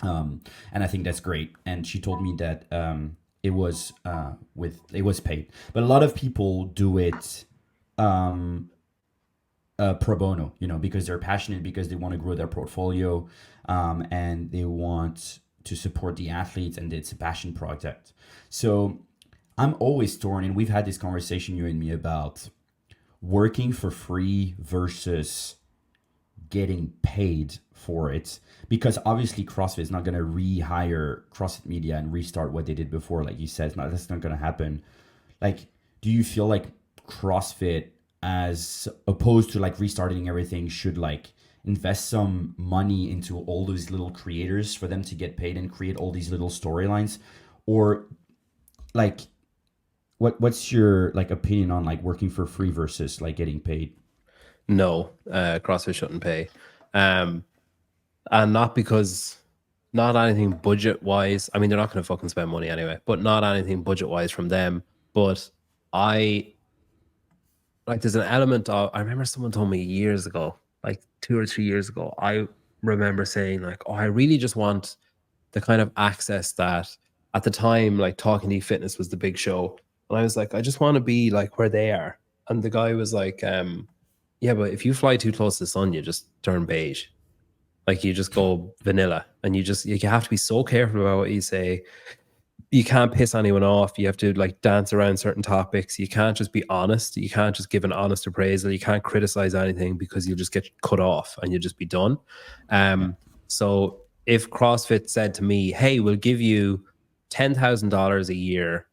and I think that's great. And she told me that it was paid, but a lot of people do it um, pro bono, you know, because they're passionate, because they want to grow their portfolio, and they want to support the athletes, and it's a passion project. So I'm always torn, and we've had this conversation, you and me, about working for free versus getting paid for it. Because obviously CrossFit is not going to rehire CrossFit Media and restart what they did before. Like you said, that's not going to happen. Like, do you feel like CrossFit, as opposed to like restarting everything, should like invest some money into all those little creators for them to get paid and create all these little storylines? Or like, what's your like opinion on like working for free versus like getting paid? No, CrossFit shouldn't pay. Um, and not because, not anything budget wise. I mean, they're not going to fucking spend money anyway, but not anything budget wise from them. But I like, there's an element of, I remember someone told me years ago, like 2 or 3 years ago, I remember saying like, oh, I really just want the kind of access that at the time, like Talking to Fitness was the big show. And I was like, I just want to be like where they are. And the guy was like, yeah, but if you fly too close to the sun, you just turn beige. Like you just go vanilla, and you have to be so careful about what you say. You can't piss anyone off. You have to like dance around certain topics. You can't just be honest. You can't just give an honest appraisal. You can't criticize anything, because you'll just get cut off and you'll just be done. Yeah. So if CrossFit said to me, hey, we'll give you $10,000 a year,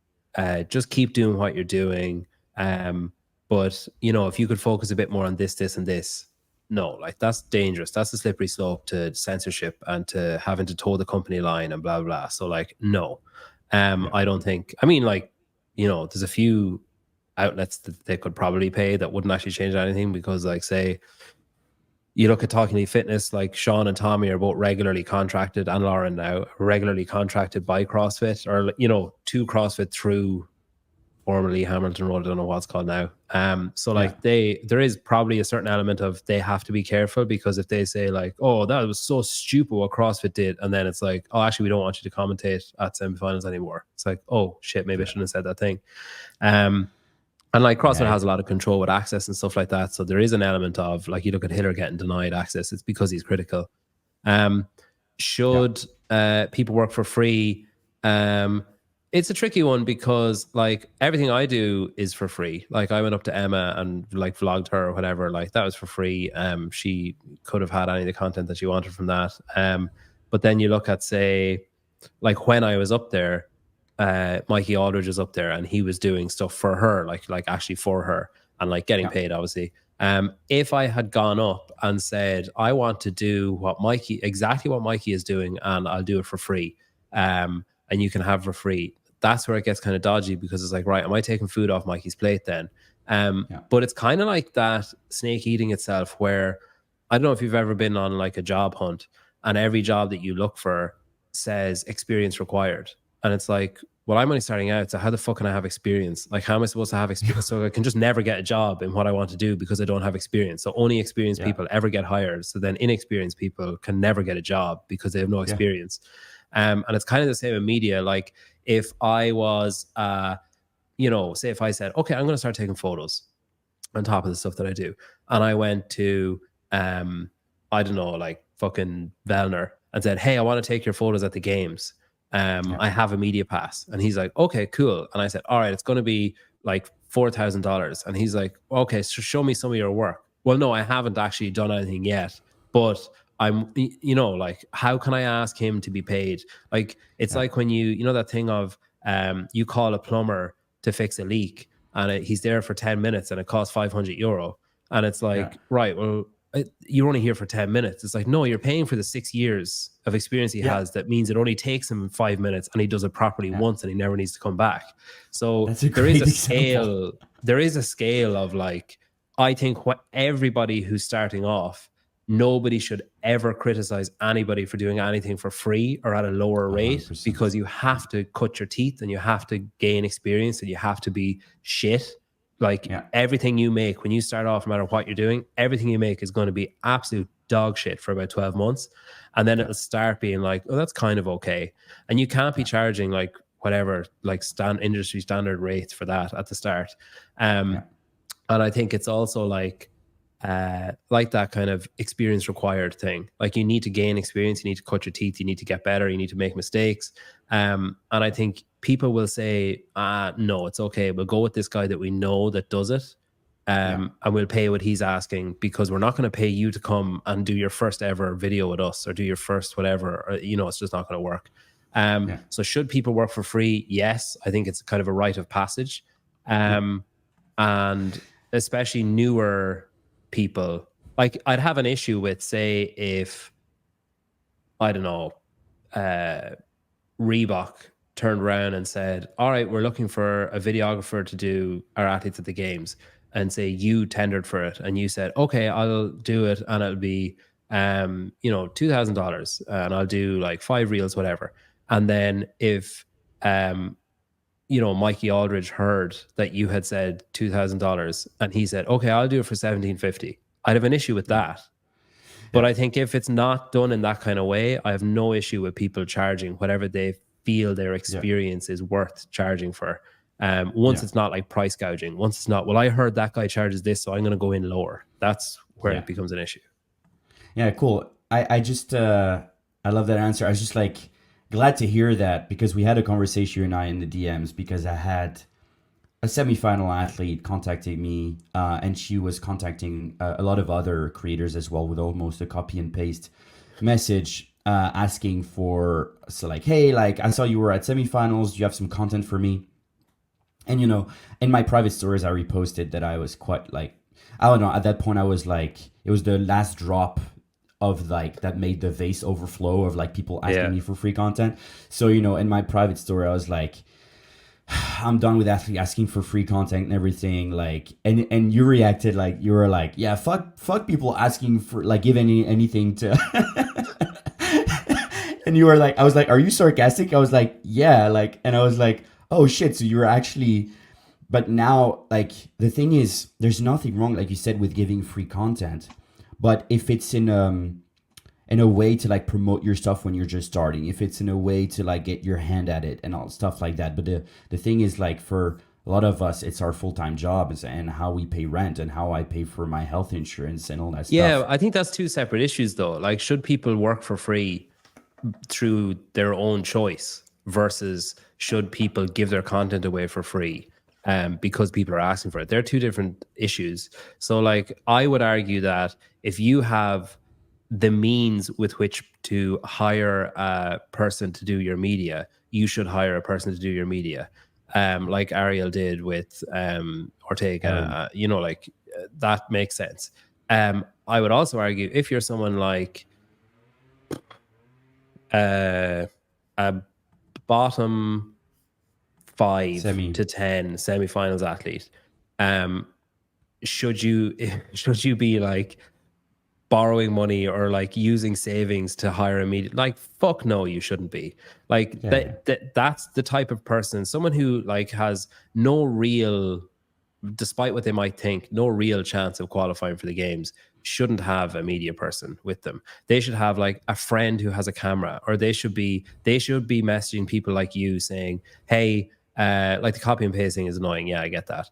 just keep doing what you're doing. But you know, if you could focus a bit more on this, and this, no, like that's dangerous. That's a slippery slope to censorship and to having to toe the company line and blah blah. So like, no, Yeah. I don't think. I mean, like, you know, there's a few outlets that they could probably pay that wouldn't actually change anything, because, like, say you look at Talking to Fitness, like Sean and Tommy are both regularly contracted, and Lauren now regularly contracted by CrossFit, or you know, to CrossFit through formerly Hamilton Road. I don't know what it's called now. So Yeah. like there is probably a certain element of they have to be careful, because if they say like, oh, that was so stupid what CrossFit did, and then it's like, oh, actually we don't want you to commentate at semifinals anymore. It's like, oh shit, maybe I shouldn't have said that thing. And like CrossFit Yeah. has a lot of control with access and stuff like that. So there is an element of, like, you look at Hiller getting denied access, it's because he's critical. Should people work for free? It's a tricky one, because like everything I do is for free. Like I went up to Emma and like vlogged her or whatever, like that was for free. She could have had any of the content that she wanted from that. But then you look at, say, like when I was up there, Mikey Aldridge is up there, and he was doing stuff for her, like actually for her, and like getting Yeah. paid, obviously. If I had gone up and said, I want to do exactly what Mikey is doing, and I'll do it for free, and you can have for free, that's where it gets kind of dodgy, because it's like, right, am I taking food off Mikey's plate then? Yeah. But it's kind of like that snake eating itself, where I don't know if you've ever been on like a job hunt, and every job that you look for says experience required. And it's like, well, I'm only starting out, so how the fuck can I have experience? Like, how am I supposed to have experience? So I can just never get a job in what I want to do because I don't have experience. So only experienced Yeah. people ever get hired. So then inexperienced people can never get a job because they have no Yeah. experience. And it's kind of the same in media. Like if I was, say if I said, okay, I'm going to start taking photos on top of the stuff that I do. And I went to, I don't know, like fucking Vellner, and said, "Hey, I want to take your photos at the games. I have a media pass." And he's like, "Okay, cool." And I said, "All right, it's going to be like $4,000." And he's like, "Okay, so show me some of your work." Well, no, I haven't actually done anything yet, but like, how can I ask him to be paid? Like, it's like when you know that thing of you call a plumber to fix a leak, and he's there for 10 minutes and it costs €500. And it's like, right, well, you're only here for 10 minutes. It's like, no, you're paying for the 6 years of experience he has. That means it only takes him 5 minutes and he does it properly once and he never needs to come back. So there is a scale. There is a scale of like, I think everybody who's starting off, nobody should ever criticize anybody for doing anything for free or at a lower rate 100%. Because you have to cut your teeth and you have to gain experience and you have to be shit. Like everything you make when you start off, no matter what you're doing, everything you make is going to be absolute dog shit for about 12 months. And then it'll start being like, oh, that's kind of okay. And you can't be charging like whatever, like industry standard rates for that at the start. And I think it's also like that kind of experience required thing. Like you need to gain experience, you need to cut your teeth, you need to get better, you need to make mistakes. And I think people will say, no, it's okay. We'll go with this guy that we know that does it. And we'll pay what he's asking, because we're not going to pay you to come and do your first ever video with us or do your first whatever, or, it's just not going to work. So should people work for free? Yes, I think it's kind of a rite of passage. And especially newer people, like I'd have an issue with, say, if, I don't know, Reebok turned around and said, all right, we're looking for a videographer to do our athletes at the games, and say you tendered for it and you said, okay, I'll do it, and it'll be $2,000 and I'll do like 5 reels, whatever. And then if Mikey Aldridge heard that you had said $2,000 and he said, okay, I'll do it for $1,750, I'd have an issue with that. But I think if it's not done in that kind of way, I have no issue with people charging whatever they feel their experience is worth charging for. Once it's not like price gouging, once it's not, well, I heard that guy charges this, so I'm going to go in lower. That's where it becomes an issue. Yeah, cool. I just, I love that answer. I was just like glad to hear that, because we had a conversation, you and I, in the DMs, because I had a semifinal athlete contacting me, and she was contacting a lot of other creators as well with almost a copy and paste message, asking for, so like, hey, like I saw you were at semifinals. Do you have some content for me? And, in my private stories, I reposted that I was quite like, I don't know, at that point I was like, it was the last drop of like, that made the vase overflow of like people asking me for free content. So, in my private story, I was like, I'm done with athlete asking for free content and everything. Like, and you reacted like, you were like, yeah, fuck people asking for like, give anything to, and you were like, I was like, are you sarcastic? I was like, yeah, like, and I was like, oh shit, so you're actually, but now, like, the thing is, there's nothing wrong, like you said, with giving free content, but if it's in a way to like promote your stuff when you're just starting, if it's in a way to like get your hand at it and all stuff like that. But the thing is, like, for a lot of us, it's our full-time jobs and how we pay rent and how I pay for my health insurance and all that stuff. Yeah, I think that's two separate issues though. Like, should people work for free through their own choice versus should people give their content away for free because people are asking for it? They're two different issues. So like, I would argue that if you have the means with which to hire a person to do your media, you should hire a person to do your media. Like Ariel did with Ortega, that makes sense. I would also argue if you're someone like a bottom 5 to 10 semifinals athlete, should you be like borrowing money or like using savings to hire a media? Like, fuck no, you shouldn't be. Like, that's the type of person, someone who like has no real, despite what they might think, no real chance of qualifying for the games, shouldn't have a media person with them. They should have like a friend who has a camera, or they should be messaging people like you saying, hey, like the copy and pasting is annoying. Yeah, I get that.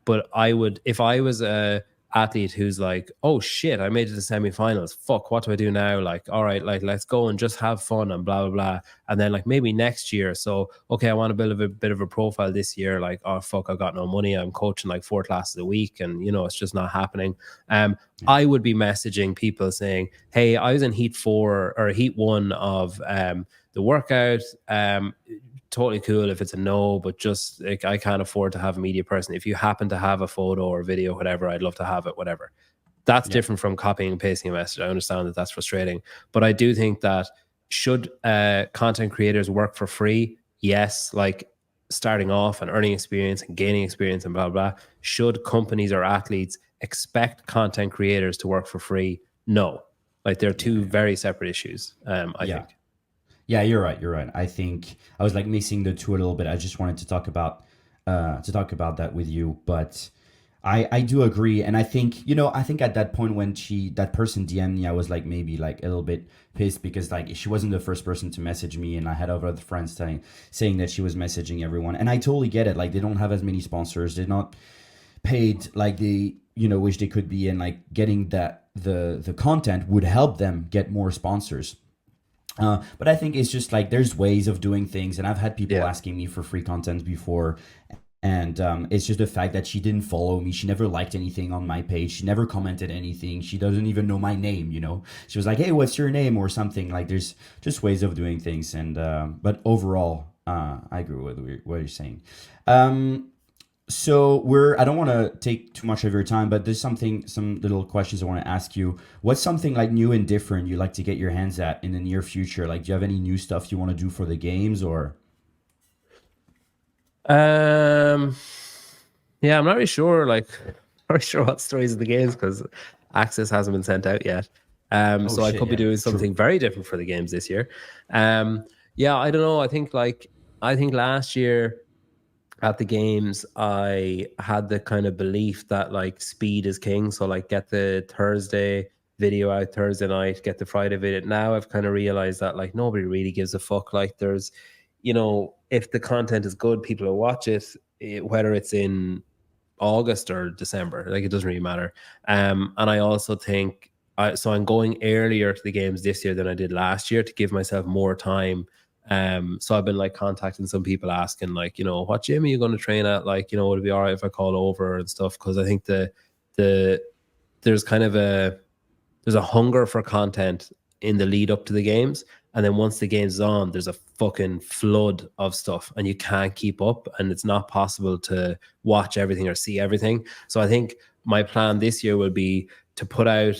But I would, if I was a athlete who's like, oh shit, I made it to semifinals. Fuck, what do I do now? Like, all right, like let's go and just have fun and blah blah blah. And then like maybe next year, so okay, I want to build a bit of a profile this year. Like, oh fuck, I've got no money. I'm coaching like 4 classes a week, and it's just not happening. I would be messaging people saying, hey, I was in heat 4 or heat 1 of the workout. Totally cool if it's a no, but just like, I can't afford to have a media person. If you happen to have a photo or video, whatever, I'd love to have it, whatever. That's different from copying and pasting a message. I understand that that's frustrating, but I do think that should content creators work for free? Yes, like starting off and earning experience and gaining experience and blah, blah. Should companies or athletes expect content creators to work for free? No. Like they're two very separate issues, I think. Yeah, you're right. You're right. I think I was like mixing the two a little bit. I just wanted to talk about that with you, but I do agree, and I think I think at that point when that person DM'd me, I was like maybe like a little bit pissed because like she wasn't the first person to message me, and I had other friends saying that she was messaging everyone, and I totally get it. Like they don't have as many sponsors, they're not paid like they wish they could be, and like getting that the content would help them get more sponsors. But I think it's just like there's ways of doing things, and I've had people asking me for free content before, and it's just the fact that she didn't follow me. She never liked anything on my page. She never commented anything. She doesn't even know my name. She was like, "Hey, what's your name?" or something. Like there's just ways of doing things, and but overall, I agree with what you're saying. So I don't want to take too much of your time, but there's some little questions I want to ask you. What's something like new and different you like to get your hands at in the near future? Like, do you have any new stuff you want to do for the games or? Yeah, I'm not really sure. Like, not really sure what stories of the games because access hasn't been sent out yet. So I could be doing something very different for the games this year. Yeah, I don't know. I think last year at the games, I had the kind of belief that like speed is king. So like get the Thursday video out Thursday night, get the Friday video. Now I've kind of realized that like nobody really gives a fuck. Like there's, if the content is good, people will watch it, whether it's in August or December, like it doesn't really matter. And I also think, so I'm going earlier to the games this year than I did last year to give myself more time. So I've been like contacting some people asking like, what gym are you going to train at? Like, would it be all right if I call over and stuff? Cause I think there's kind of there's a hunger for content in the lead up to the games. And then once the game's on, there's a fucking flood of stuff and you can't keep up and it's not possible to watch everything or see everything. So I think my plan this year will be to put out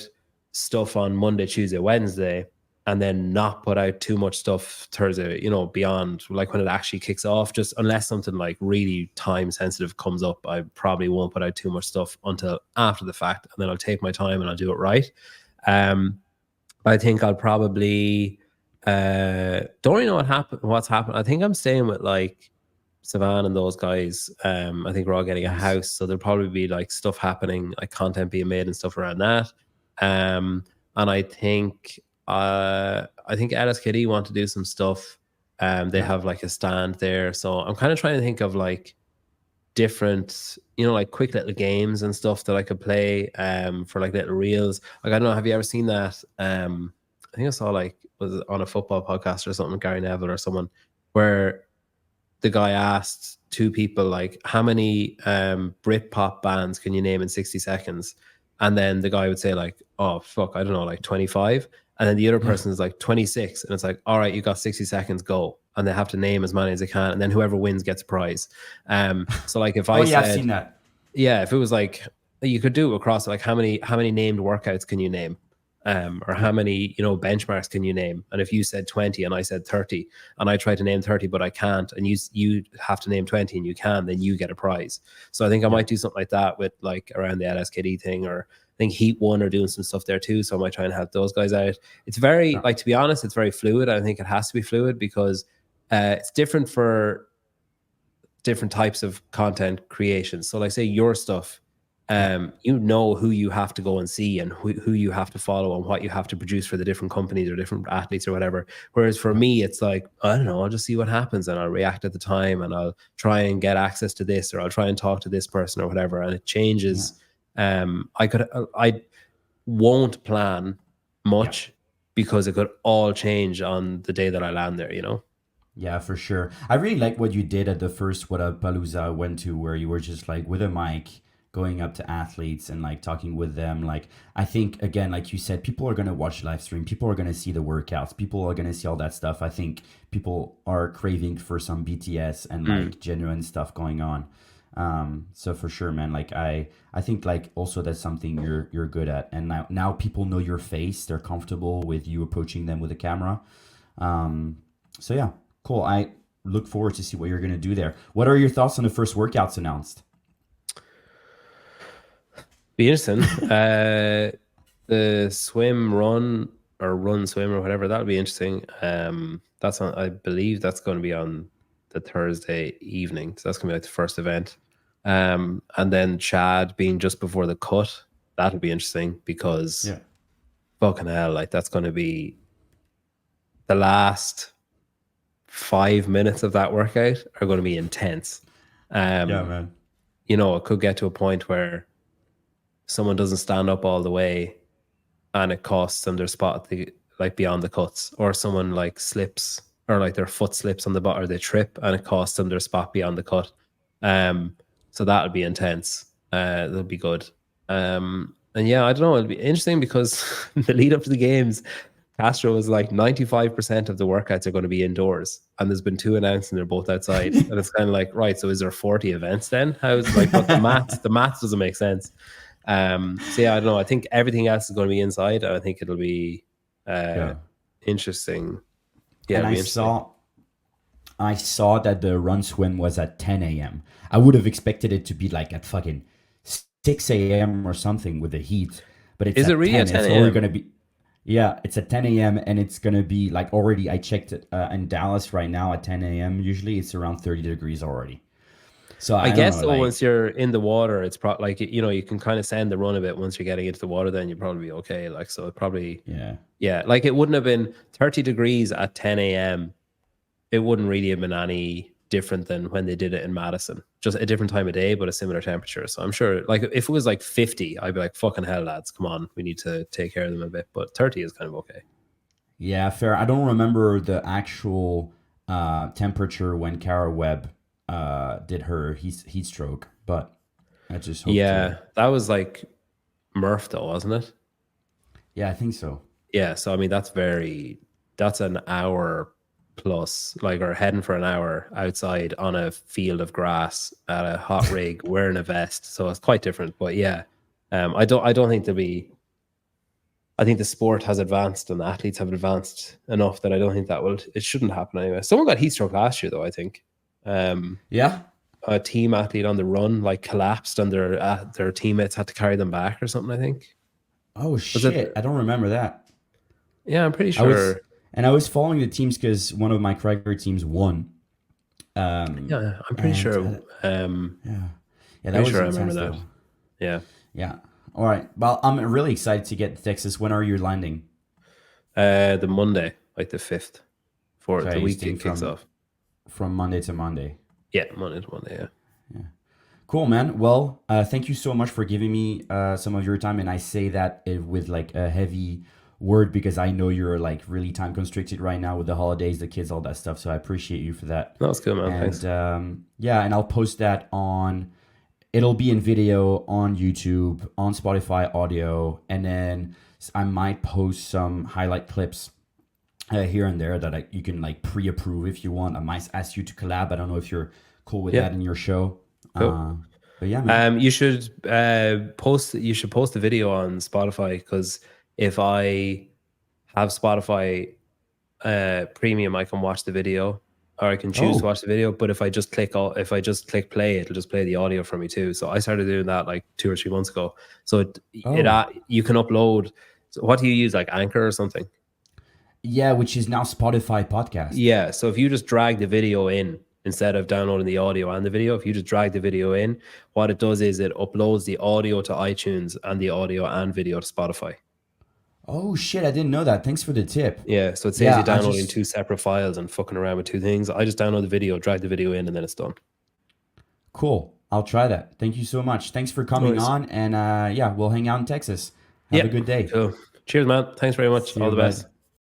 stuff on Monday, Tuesday, Wednesday, and then not put out too much stuff Thursday, beyond like when it actually kicks off, just unless something like really time sensitive comes up, I probably won't put out too much stuff until after the fact. And then I'll take my time and I'll do it right. I think I'll probably, don't really know what's happened. I think I'm staying with like Savan and those guys. I think we're all getting a house. So there'll probably be like stuff happening, like content being made and stuff around that. And I think LSKD want to do some stuff. They have like a stand there. So I'm kind of trying to think of like different, like quick little games and stuff that I could play for like little reels. Like, I don't know, have you ever seen that? I think I saw like, was it on a football podcast or something, Gary Neville or someone, where the guy asked two people like, how many Britpop bands can you name in 60 seconds? And then the guy would say like, oh fuck, I don't know, like 25. And then the other person is like 26. And it's like, all right, you got 60 seconds, go. And they have to name as many as they can. And then whoever wins gets a prize. So like if I I've seen that. Yeah, if it was like, you could do it across like how many named workouts can you name? Or how many, benchmarks can you name? And if you said 20 and I said 30 and I try to name 30, but I can't, and you have to name 20 and you can, then you get a prize. So I think I might do something like that with like around the LSKD thing, or I think Heat 1 are doing some stuff there too. So I might try and help those guys out. It's very, like, to be honest, it's very fluid. I think it has to be fluid because it's different for different types of content creation. So like say your stuff, who you have to go and see and who you have to follow and what you have to produce for the different companies or different athletes or whatever. Whereas for me, it's like, I don't know, I'll just see what happens and I'll react at the time and I'll try and get access to this, or I'll try and talk to this person or whatever. And it changes I won't plan much because it could all change on the day that I land there, you know? Yeah, for sure. I really like what you did at the first Whatapalooza I went to, where you were just like with a mic going up to athletes and like talking with them. Like, I think, again, like you said, people are going to watch live stream. People are going to see the workouts. People are going to see all that stuff. I think people are craving for some BTS and like genuine stuff going on. So for sure, man, like I think like also that's something you're good at. And now people know your face. They're comfortable with you approaching them with a camera. So yeah, cool. I look forward to see what you're going to do there. What are your thoughts on the first workouts announced? Be interesting. The swim, run, or run, swim, or whatever, that'll be interesting. That's on, I believe that's going to be on the Thursday evening. So that's going to be like the first event. And then Chad being just before the cut, that'll be interesting because Yeah. fucking hell, like that's going to be the last 5 minutes of that workout are going to be intense. Yeah, man. You know, it could get to a point where someone doesn't stand up all the way and it costs them their spot at the, like beyond the cuts, or someone like slips or like their foot slips on the bot or they trip and it costs them their spot beyond the cut. So that'll be intense. That'll be good. And yeah, I don't know, it'll be interesting because the lead up to the games, Castro was like 95% of the workouts are going to be indoors, and there's been 2 announced and they're both outside. And it's kind of like, right, so is there 40 events then? How's like, but the math doesn't make sense. So yeah, I don't know. I think everything else is going to be inside. I think it'll be interesting. Yeah, And it'll be interesting. I saw that the run swim was at 10 a.m. I would have expected it to be like at fucking 6 a.m. or something with the heat, but it's Is it at really at 10. 10 It's already a.m.? going to be, yeah, it's at 10 a.m. and it's going to be like already, I checked it in Dallas right now at 10 a.m. Usually it's around 30 degrees already. So I I don't guess know, though, like, once you're in the water, it's probably like, you know, you can kind of send the run a bit once you're getting into the water, then you'll probably be okay. Like, so it probably, yeah. yeah, like it wouldn't have been 30 degrees at 10 a.m. It wouldn't really have been any different than when they did it in Madison. Just a different time of day, but a similar temperature. So I'm sure, like, if it was like 50, I'd be like, fucking hell, lads, come on, we need to take care of them a bit. But 30 is kind of okay. Yeah, fair. I don't remember the actual temperature when Kara Webb did her heat stroke, but I just hope to. Yeah, that was like Murph, though, wasn't it? Yeah, I think so. Yeah, so I mean, that's an hour plus, like, or heading for an hour outside on a field of grass at a hot rig wearing a vest. So it's quite different. But yeah, I don't think there'll be. I think the sport has advanced and the athletes have advanced enough that I don't think it shouldn't happen anyway. Someone got heat stroke last year though, I think. Um, Yeah. a team athlete on the run like collapsed and their teammates had to carry them back or something, I think. Oh Was it? shit! I don't remember that. Yeah, I'm pretty I was sure. and I was following the teams because one of my Craiger teams won. Yeah, I'm pretty And sure. yeah, yeah, that Pretty was sure I remember intense that. though. Yeah. Yeah. All right. Well, I'm really excited to get to Texas. When are you landing? The Monday, like the 5th, for So are the you week staying it kicks off. from Monday to Monday? Yeah, Monday to Monday, yeah. Cool, man. Well, thank you so much for giving me some of your time, and I say that with like a heavy word because I know you're like really time constricted right now with the holidays, the kids, all that stuff. So I appreciate you for that. No, it's good, man. And Thanks. yeah, and I'll post that on. It'll be in video on YouTube, on Spotify audio, and then I might post some highlight clips here and there that you can like pre-approve if you want. I might ask you to collab. I don't know if you're cool with Yeah, that in your show. cool. But yeah, man. You should post. You should post the video on Spotify because if I have Spotify Premium, I can watch the video, or I can choose to Oh, watch the video. But if I just click play, it'll just play the audio for me too. So I started doing that like 2 or 3 months ago. So oh, you can upload. So what do you use, like Anchor or something? yeah, which is now Spotify podcast. Yeah. So if you just drag the video in instead of downloading the audio and the video, if you just drag the video in, what it does is it uploads the audio to iTunes and the audio and video to Spotify. Oh shit, I didn't know that. Thanks for the tip. Yeah. So it saves you Yeah, I downloading just 2 separate files and fucking around with 2 things. I just download the video, drag the video in, and then it's done. cool. I'll try that. Thank you so much. Thanks for coming worries. on. And yeah, we'll hang out in Texas. Have a Yep. good day. Cool. Cheers, man. Thanks very much. See All you, the best. bud.